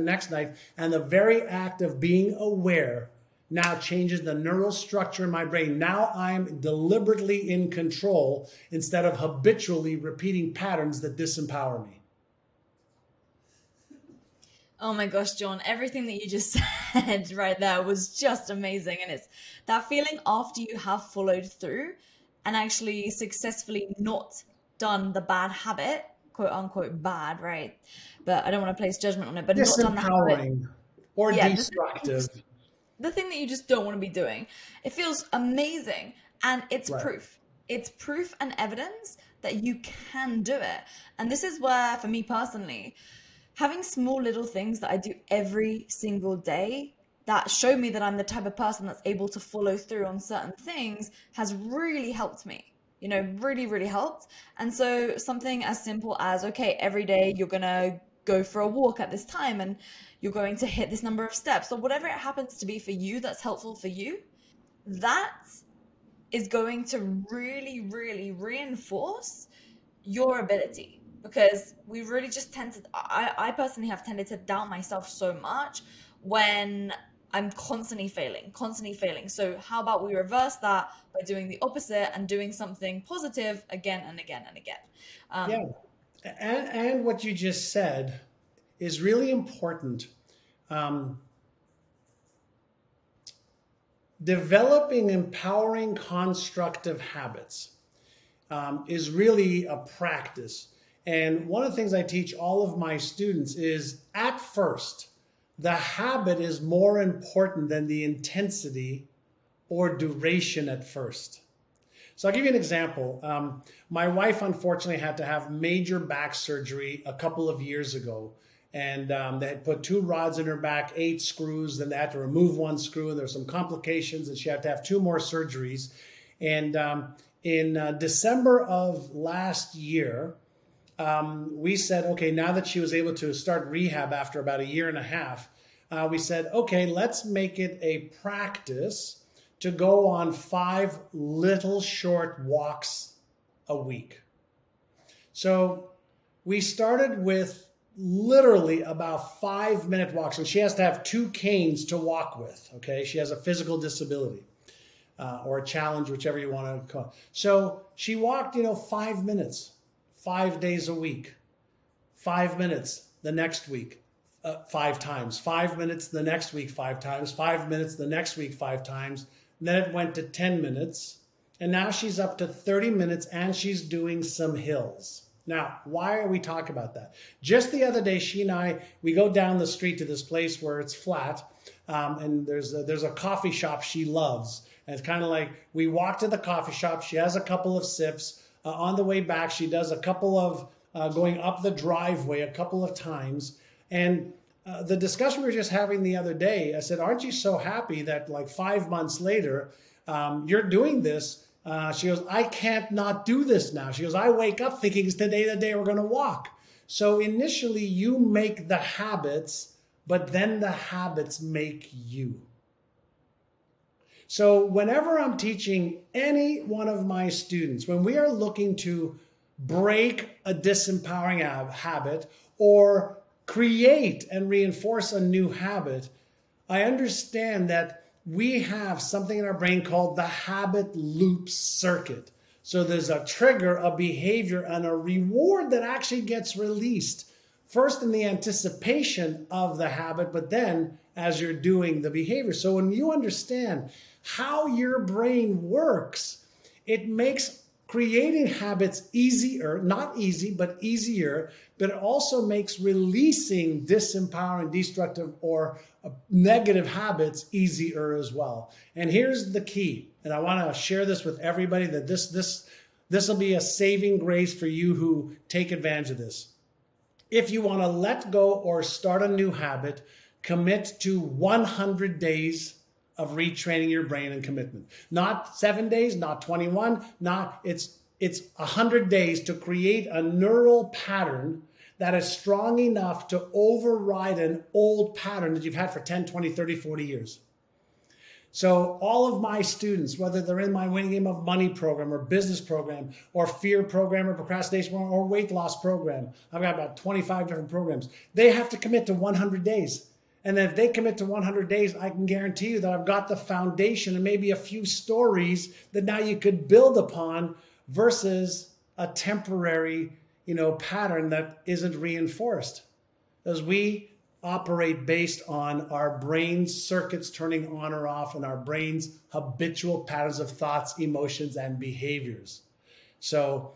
and the very act of being aware now changes the neural structure in my brain. Now I'm deliberately in control instead of habitually repeating patterns that disempower me. Oh my gosh, John, everything that you just said right there was just amazing. And it's that feeling after you have followed through and actually successfully not done the bad habit, quote unquote bad, right? But I don't want to place judgment on it, but not done the habit. Disempowering or destructive. The thing that you just don't want to be doing. It feels amazing. And it's Right. proof. It's proof and evidence that you can do it. And this is where, for me personally, having small little things that I do every single day that show me that I'm the type of person that's able to follow through on certain things has really helped me, really, really helped. And so something as simple as, okay, every day you're going to go for a walk at this time and you're going to hit this number of steps, or whatever it happens to be for you that's helpful for you, that is going to really, really reinforce your ability. Because we really just I personally have tended to doubt myself so much when I'm constantly failing. So how about we reverse that by doing the opposite and doing something positive again and again and again. Yeah. And what you just said is really important. Developing empowering constructive habits is really a practice. And one of the things I teach all of my students is, at first, the habit is more important than the intensity or duration at first. So I'll give you an example. My wife, unfortunately, had to have major back surgery a couple of years ago. And they had put 2 rods in her back, 8 screws, then they had to remove 1 screw, and there were some complications, and she had to have 2 more surgeries. And in December of last year, we said, okay, now that she was able to start rehab after about 1.5 years, we said, okay, let's make it a practice to go on 5 little short walks a week. So we started with literally about 5-minute walks, and she has to have 2 canes to walk with, okay? She has a physical disability or a challenge, whichever you want to call it. So she walked, 5 minutes. 5 days a week, 5 minutes the next week, 5 times, 5 minutes the next week, 5 times, 5 minutes the next week, 5 times. And then it went to 10 minutes. And now she's up to 30 minutes and she's doing some hills. Now, why are we talking about that? Just the other day, she and I, we go down the street to this place where it's flat, and there's a coffee shop she loves. And it's kind of like we walk to the coffee shop. She has a couple of sips. On the way back, she does a couple of going up the driveway a couple of times. And the discussion we were just having the other day, I said, aren't you so happy that like 5 months later, you're doing this? She goes, I can't not do this now. She goes, I wake up thinking it's today the day we're going to walk. So initially you make the habits, but then the habits make you. So whenever I'm teaching any one of my students, when we are looking to break a disempowering habit or create and reinforce a new habit, I understand that we have something in our brain called the habit loop circuit. So there's a trigger, a behavior, and a reward that actually gets released. First in the anticipation of the habit, but then as you're doing the behavior. So when you understand how your brain works, it makes creating habits easier, not easy, but easier, but it also makes releasing disempowering, destructive, or negative habits easier as well. And here's the key, and I want to share this with everybody, that this will be a saving grace for you who take advantage of this. If you want to let go or start a new habit, commit to 100 days of retraining your brain and commitment. Not 7 days, not 21, it's 100 days to create a neural pattern that is strong enough to override an old pattern that you've had for 10, 20, 30, 40 years. So all of my students, whether they're in my Winning Game of Money program or business program or fear program or procrastination or weight loss program, I've got about 25 different programs. They have to commit to 100 days. And if they commit to 100 days, I can guarantee you that I've got the foundation and maybe a few stories that now you could build upon versus a temporary, pattern that isn't reinforced. As we operate based on our brain's circuits turning on or off and our brain's habitual patterns of thoughts, emotions, and behaviors. So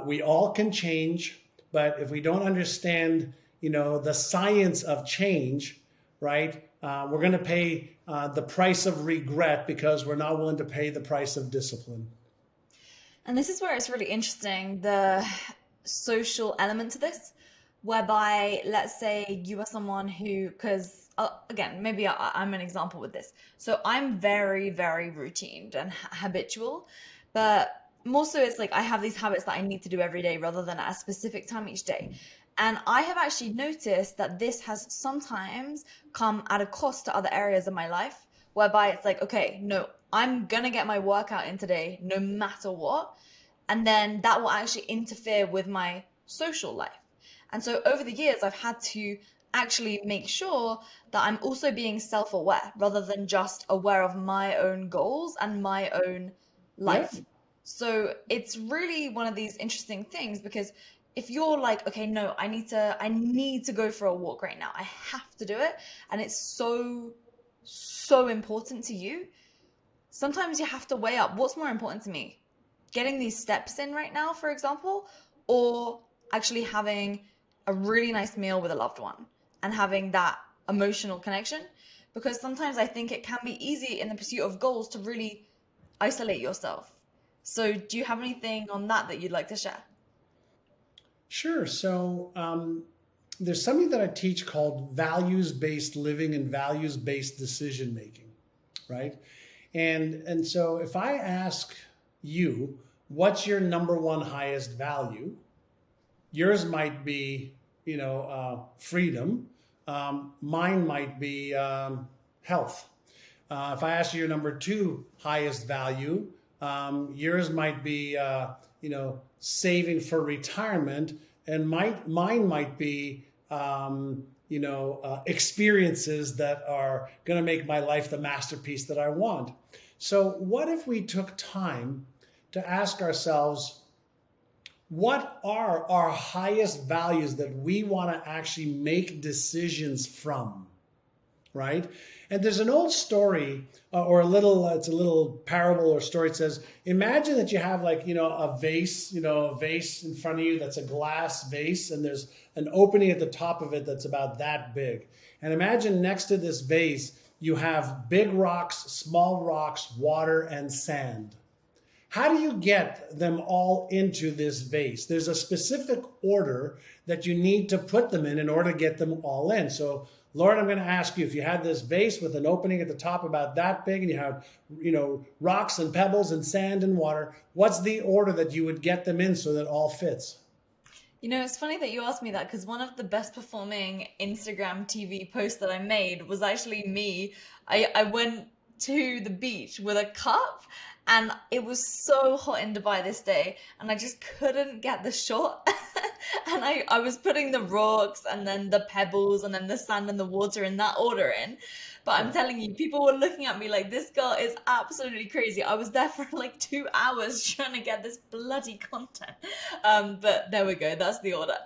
we all can change, but if we don't understand, the science of change, right, we're going to pay the price of regret because we're not willing to pay the price of discipline. And this is where it's really interesting, the social element to this, whereby let's say you are someone who, because again, maybe I'm an example with this. So I'm very, very routine and habitual, but more so it's like I have these habits that I need to do every day rather than at a specific time each day. And I have actually noticed that this has sometimes come at a cost to other areas of my life, whereby it's like, okay, no, I'm gonna get my workout in today no matter what. And then that will actually interfere with my social life. And so over the years, I've had to actually make sure that I'm also being self-aware rather than just aware of my own goals and my own life. Yeah. So it's really one of these interesting things, because if you're like, okay, no, I need to go for a walk right now. I have to do it. And it's so important to you. Sometimes you have to weigh up what's more important to me. Getting these steps in right now, for example, or actually having a really nice meal with a loved one and having that emotional connection. Because sometimes I think it can be easy in the pursuit of goals to really isolate yourself. So do you have anything on that you'd like to share? Sure. So there's something that I teach called values-based living and values-based decision making, right? And so if I ask you, what's your number one highest value? Yours might be, freedom. Mine might be health. If I ask you your number two highest value, yours might be, saving for retirement, and mine might be, experiences that are going to make my life the masterpiece that I want. So what if we took time to ask ourselves, what are our highest values that we want to actually make decisions from? right? And there's an old story or it's a little parable or story. It says, imagine that you have like, a vase in front of you that's a glass vase, and there's an opening at the top of it that's about that big. And imagine next to this vase, you have big rocks, small rocks, water, and sand. How do you get them all into this vase? There's a specific order that you need to put them in order to get them all in. So, Lord, I'm going to ask you, if you had this vase with an opening at the top about that big, and you have, rocks and pebbles and sand and water, what's the order that you would get them in so that all fits? It's funny that you asked me that, because one of the best performing Instagram TV posts that I made was actually me. I went to the beach with a cup, and it was so hot in Dubai this day, and I just couldn't get the shot. And I was putting the rocks and then the pebbles and then the sand and the water in that order in. But I'm telling you, people were looking at me like, this girl is absolutely crazy. I was there for like 2 hours trying to get this bloody content. But there we go. That's the order.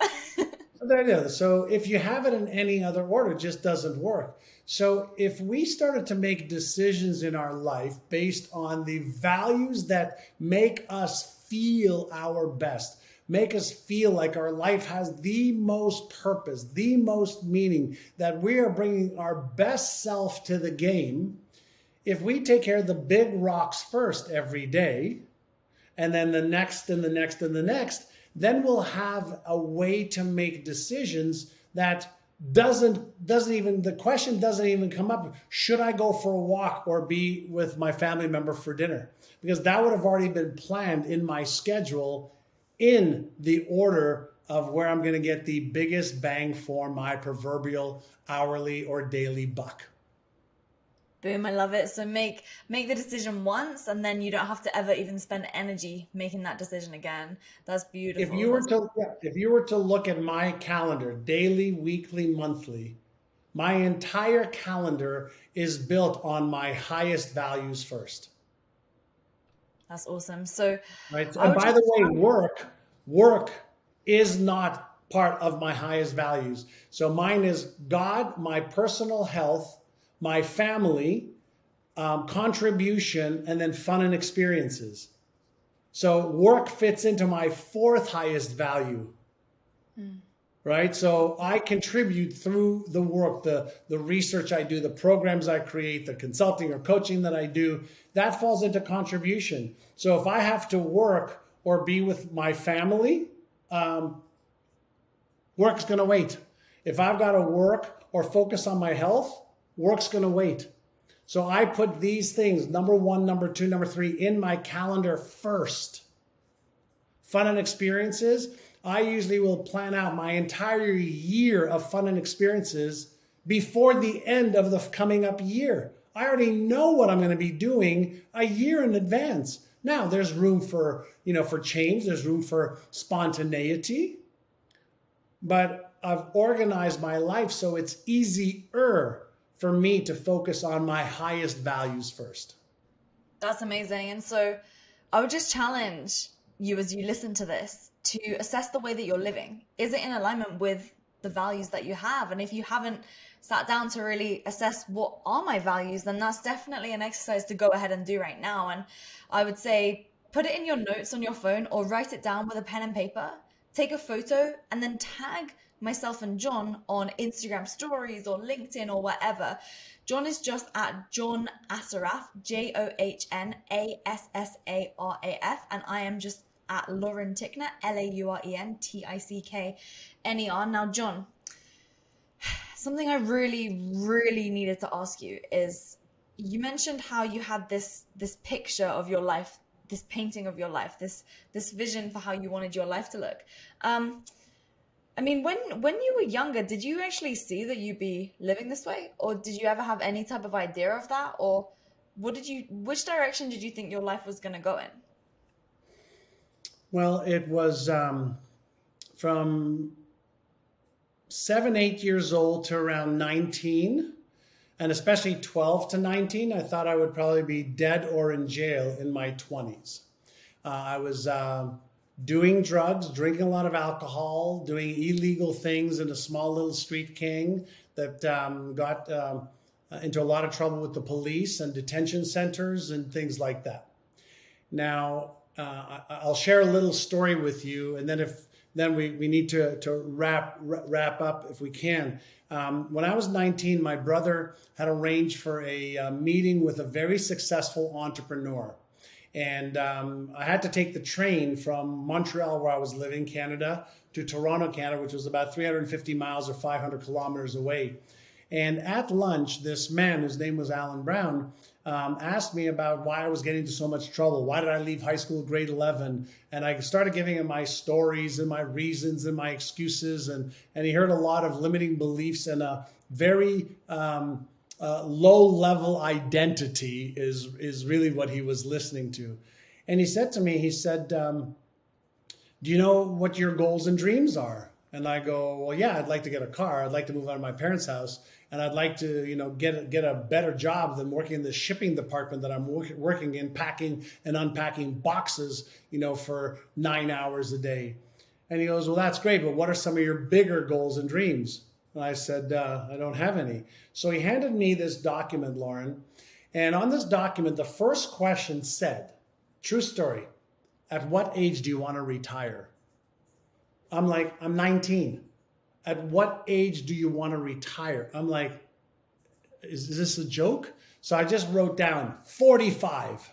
There you go. So if you have it in any other order, it just doesn't work. So if we started to make decisions in our life based on the values that make us feel our best, make us feel like our life has the most purpose, the most meaning, that we are bringing our best self to the game, if we take care of the big rocks first every day, and then the next and the next and the next, then we'll have a way to make decisions that the question doesn't even come up. Should I go for a walk or be with my family member for dinner? Because that would have already been planned in my schedule in the order of where I'm going to get the biggest bang for my proverbial hourly or daily buck. Boom, I love it. So make the decision once, and then you don't have to ever even spend energy making that decision again. That's beautiful. If you were to look at my calendar, daily, weekly, monthly, my entire calendar is built on my highest values first. That's awesome. So, right. And by the way, work is not part of my highest values. So mine is God, my personal health, my family, contribution, and then fun and experiences. So work fits into my fourth highest value, right? So I contribute through the work, the research I do, the programs I create, the consulting or coaching that I do, that falls into contribution. So if I have to work or be with my family, work's going to wait. If I've got to work or focus on my health, work's going to wait. So I put these things, number 1, number 2, number 3, in my calendar first. Fun and experiences, I usually will plan out my entire year of fun and experiences before the end of the coming up year. I already know what I'm going to be doing a year in advance. Now, there's room for change. There's room for spontaneity. But I've organized my life so it's easier for me to focus on my highest values first. That's amazing. And so I would just challenge you, as you listen to this, to assess the way that you're living. Is it in alignment with the values that you have? And if you haven't sat down to really assess what are my values, then that's definitely an exercise to go ahead and do right now. And I would say put it in your notes on your phone, or write it down with a pen and paper, take a photo, and then tag myself and John on Instagram stories or LinkedIn or whatever. John is just at John Assaraf, JohnAssaraf, and I am just at Lauren Tickner, Laurentickner. Now, John, something I really, really needed to ask you is, you mentioned how you had this picture of your life, this painting of your life, this vision for how you wanted your life to look. I mean, when you were younger, did you actually see that you'd be living this way? Or did you ever have any type of idea of that? Or which direction did you think your life was going to go in? Well, it was from 7, 8 years old to around 19, and especially 12 to 19, I thought I would probably be dead or in jail in my 20s. I was doing drugs, drinking a lot of alcohol, doing illegal things in a small little street king that got into a lot of trouble with the police and detention centers and things like that. Now, I'll share a little story with you, and then we need to wrap up if we can. When I was 19, my brother had arranged for a meeting with a very successful entrepreneur. And I had to take the train from Montreal, where I was living, Canada, to Toronto, Canada, which was about 350 miles or 500 kilometers away. And at lunch, this man, whose name was Alan Brown, asked me about why I was getting into so much trouble. Why did I leave high school grade 11? And I started giving him my stories and my reasons and my excuses. And he heard a lot of limiting beliefs and a very low-level identity is really what he was listening to. And he said to me, he said, do you know what your goals and dreams are? And I go, well, yeah, I'd like to get a car. I'd like to move out of my parents' house. And I'd like to, get a better job than working in the shipping department that I'm working in, packing and unpacking boxes, for 9 hours a day. And he goes, well, that's great, but what are some of your bigger goals and dreams? And I said, I don't have any. So he handed me this document, Lauren. And on this document, the first question said, true story, at what age do you want to retire? I'm like, I'm 19. At what age do you want to retire? I'm like, is this a joke? So I just wrote down 45.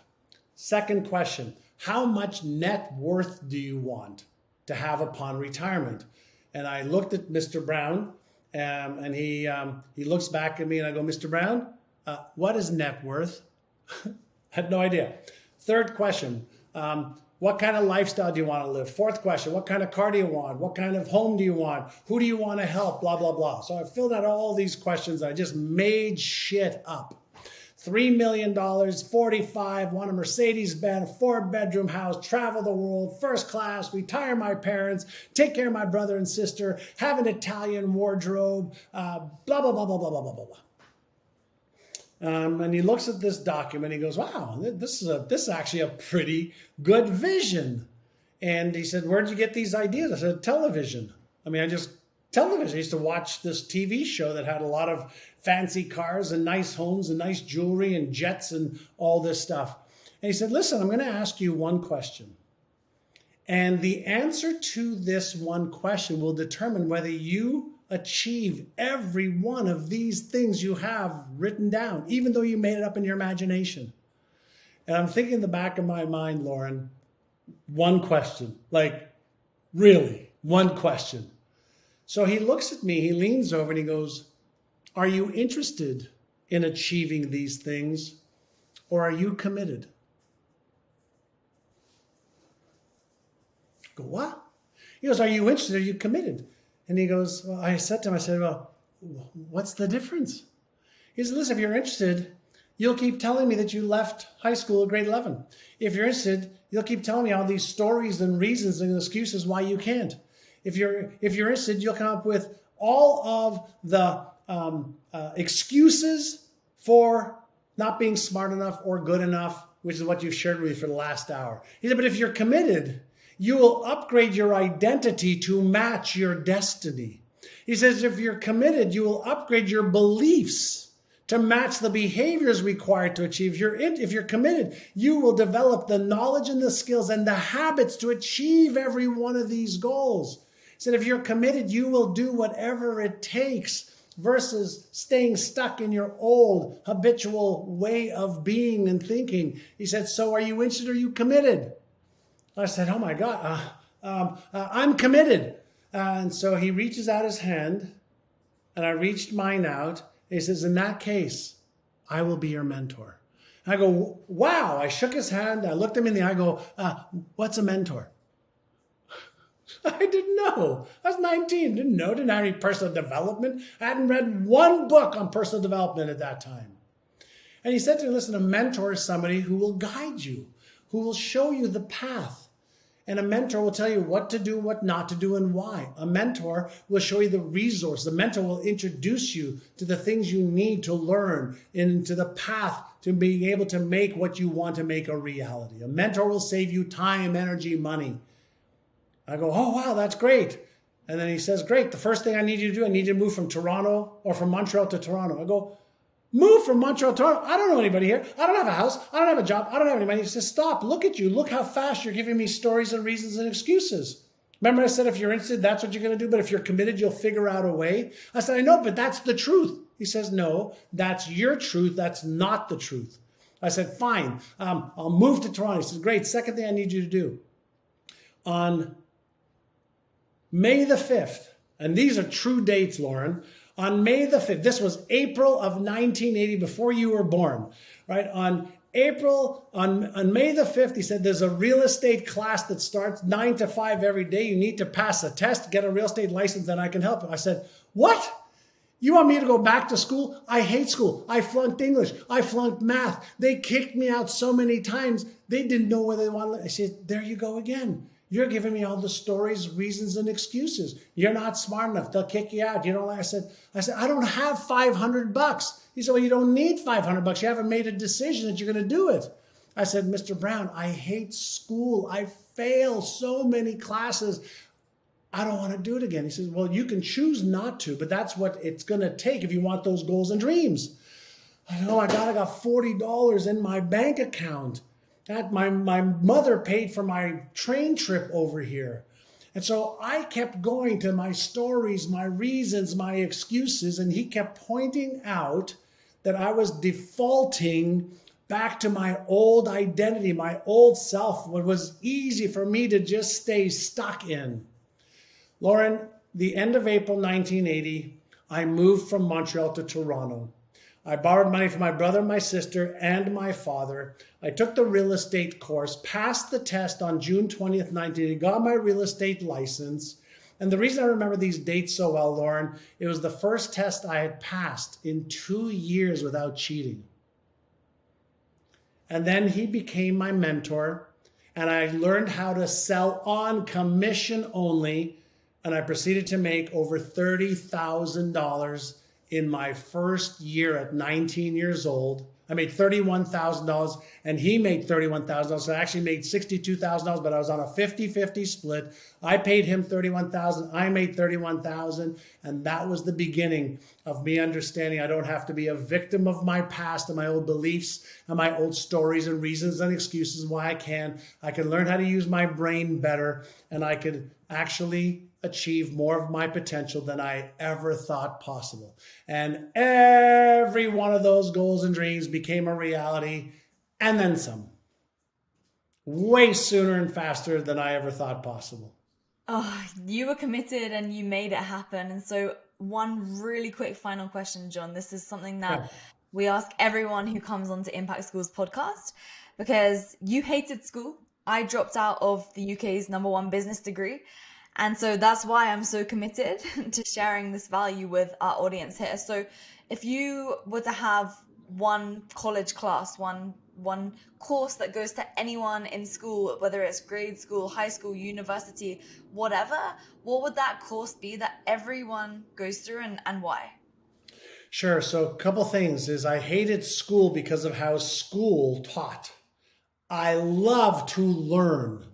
Second question, how much net worth do you want to have upon retirement? And I looked at Mr. Brown, and he looks back at me, and I go, Mr. Brown, what is net worth? Had no idea. Third question, what kind of lifestyle do you want to live? Fourth question, what kind of car do you want? What kind of home do you want? Who do you want to help? Blah, blah, blah. So I filled out all these questions. I just made shit up. $3 million, 45, want a Mercedes-Benz, 4-bedroom house, travel the world, first class, retire my parents, take care of my brother and sister, have an Italian wardrobe, blah, blah, blah, blah, blah, blah, blah, blah. And he looks at this document. He goes, wow, this is actually a pretty good vision. And he said, where'd you get these ideas? I said, television. Television. I used to watch this TV show that had a lot of fancy cars and nice homes and nice jewelry and jets and all this stuff. And he said, listen, I'm going to ask you one question. And the answer to this one question will determine whether you achieve every one of these things you have written down, even though you made it up in your imagination. And I'm thinking in the back of my mind, Lauren, one question, like really one question. So he looks at me, he leans over and he goes, are you interested in achieving these things, or are you committed? I go, what? He goes, are you interested? Are you committed? And he goes, well, I said to him, well, what's the difference? He said, listen, if you're interested, you'll keep telling me that you left high school at grade 11. If you're interested, you'll keep telling me all these stories and reasons and excuses why you can't. If you're interested, you'll come up with all of the excuses for not being smart enough or good enough, which is what you've shared with me for the last hour. He said, but if you're committed, you will upgrade your identity to match your destiny. He says, if you're committed, you will upgrade your beliefs to match the behaviors required to achieve. If you're committed, you will develop the knowledge and the skills and the habits to achieve every one of these goals. He said, if you're committed, you will do whatever it takes versus staying stuck in your old habitual way of being and thinking. He said, so are you interested or are you committed? I said, oh my God, I'm committed. And so he reaches out his hand and I reached mine out. He says, in that case, I will be your mentor. And I go, wow. I shook his hand. I looked him in the eye. I go, what's a mentor? I didn't know. I was 19. Didn't have any personal development. I hadn't read one book on personal development at that time. And he said to me, listen, a mentor is somebody who will guide you, who will show you the path. And a mentor will tell you what to do, what not to do, and why. A mentor will show you the resources. A mentor will introduce you to the things you need to learn and to the path to being able to make what you want to make a reality. A mentor will save you time, energy, money. I go, oh, wow, that's great. And then he says, great, the first thing I need you to do, I need you to move from Toronto or from Montreal to Toronto. I go, Moved from Montreal to Toronto. I don't know anybody here. I don't have a house. I don't have a job. I don't have any money. He says, stop. Look at you. Look how fast you're giving me stories and reasons and excuses. Remember I said if you're interested, that's what you're going to do. But if you're committed, you'll figure out a way. I said, I know, but that's the truth. He says, no, that's your truth. That's not the truth. I said, fine. I'll move to Toronto. He says, great. Second thing I need you to do. On May the 5th, and these are true dates, Lauren, on May the 5th, this was April of 1980, before you were born, right? On May the 5th, he said, there's a real estate class that starts 9 to 5 every day. You need to pass a test, get a real estate license, then I can help you. I said, what? You want me to go back to school? I hate school. I flunked English. I flunked math. They kicked me out so many times. They didn't know where they wanted. I said, there you go again. You're giving me all the stories, reasons, and excuses. You're not smart enough. They'll kick you out. You don't like. I said, I don't have $500. He said, well, you don't need $500. You haven't made a decision that you're going to do it. I said, Mr. Brown, I hate school. I fail so many classes. I don't want to do it again. He says, well, you can choose not to, but that's what it's going to take if you want those goals and dreams. I said, oh my God, I got $40 in my bank account. That my mother paid for my train trip over here. And so I kept going to my stories, my reasons, my excuses, and he kept pointing out that I was defaulting back to my old identity, my old self, what was easy for me to just stay stuck in. Lauren, the end of April 1980, I moved from Montreal to Toronto. I borrowed money from my brother, my sister, and my father. I took the real estate course, passed the test on June 20th, 1980, got my real estate license. And the reason I remember these dates so well, Lauren, it was the first test I had passed in 2 years without cheating. And then he became my mentor, and I learned how to sell on commission only, and I proceeded to make over $30,000 in my first year at 19 years old. I made $31,000 and he made $31,000. So I actually made $62,000, but I was on a 50-50 split. I paid him $31,000. I made $31,000. And that was the beginning of me understanding I don't have to be a victim of my past and my old beliefs and my old stories and reasons and excuses why I can. I can learn how to use my brain better, and I could actually achieve more of my potential than I ever thought possible. And every one of those goals and dreams became a reality, and then some. Way sooner and faster than I ever thought possible. Oh, you were committed and you made it happen. And so one really quick final question, John. This is something that we ask everyone who comes onto Impact School's podcast, because you hated school. I dropped out of the UK's #1 business degree. And so that's why I'm so committed to sharing this value with our audience here. So if you were to have one college class, one course that goes to anyone in school, whether it's grade school, high school, university, whatever, what would that course be that everyone goes through, and why? Sure. So a couple things is I hated school because of how school taught. I love to learn,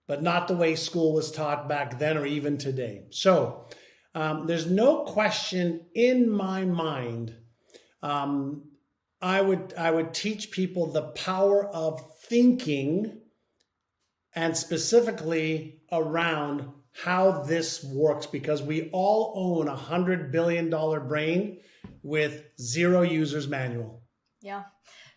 but not the way school was taught back then or even today. So there's no question in my mind. I would teach people the power of thinking, and specifically around how this works, because we all own a $100 billion brain with 0 users manual. Yeah.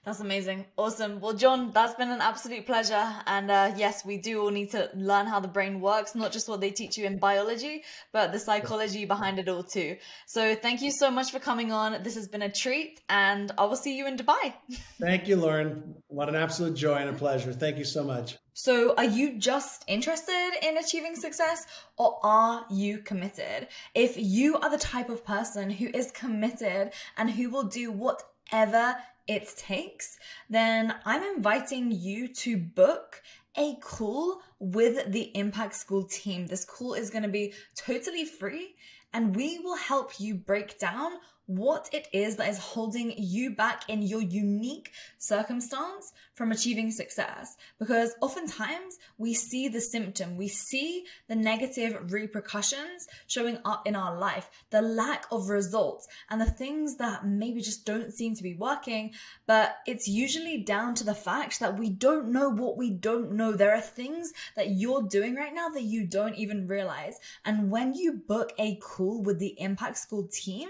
That's amazing. Awesome. Well, John, that's been an absolute pleasure. And yes, we do all need to learn how the brain works, not just what they teach you in biology, but the psychology behind it all too. So thank you so much for coming on. This has been a treat, and I will see you in Dubai. Thank you, Lauren. What an absolute joy and a pleasure. Thank you so much. So are you just interested in achieving success, or are you committed? If you are the type of person who is committed and who will do whatever it takes, then I'm inviting you to book a call with the Impact School team. This call is going to be totally free, and we will help you break down what it is that is holding you back in your unique circumstance from achieving success. Because oftentimes we see the symptom, we see the negative repercussions showing up in our life, the lack of results, and the things that maybe just don't seem to be working. But it's usually down to the fact that we don't know what we don't know. There are things that you're doing right now that you don't even realize. And when you book a call with the Impact School team,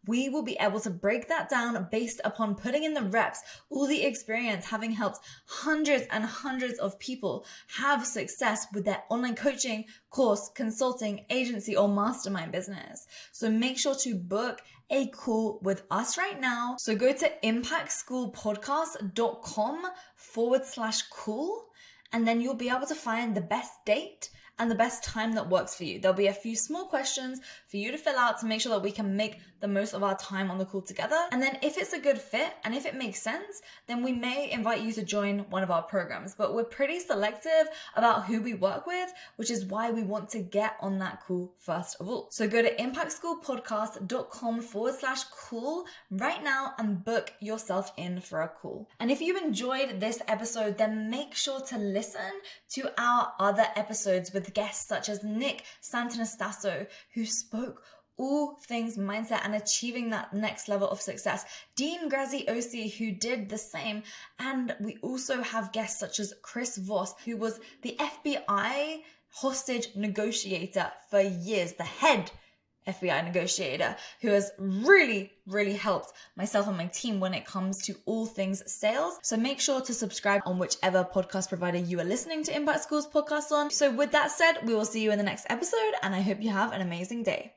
we will be able to break that down based upon putting in the reps, all the experience, having helped hundreds and hundreds of people have success with their online coaching, course, consulting, agency, or mastermind business. So make sure to book a call with us right now. So go to impactschoolpodcast.com/call, and then you'll be able to find the best date and the best time that works for you. There'll be a few small questions for you to fill out to make sure that we can make the most of our time on the call together. And then if it's a good fit and if it makes sense, then we may invite you to join one of our programs. But we're pretty selective about who we work with, which is why we want to get on that call first of all. So go to impactschoolpodcast.com/call right now and book yourself in for a call. And if you enjoyed this episode, then make sure to listen to our other episodes with guests such as Nick Santanastasso, who spoke all things mindset and achieving that next level of success. Dean Graziosi, who did the same. And we also have guests such as Chris Voss, who was the FBI hostage negotiator for years, the head FBI negotiator, who has really helped myself and my team when it comes to all things sales. So make sure to subscribe on whichever podcast provider you are listening to Impact School's podcast on. So with that said, we will see you in the next episode, and I hope you have an amazing day.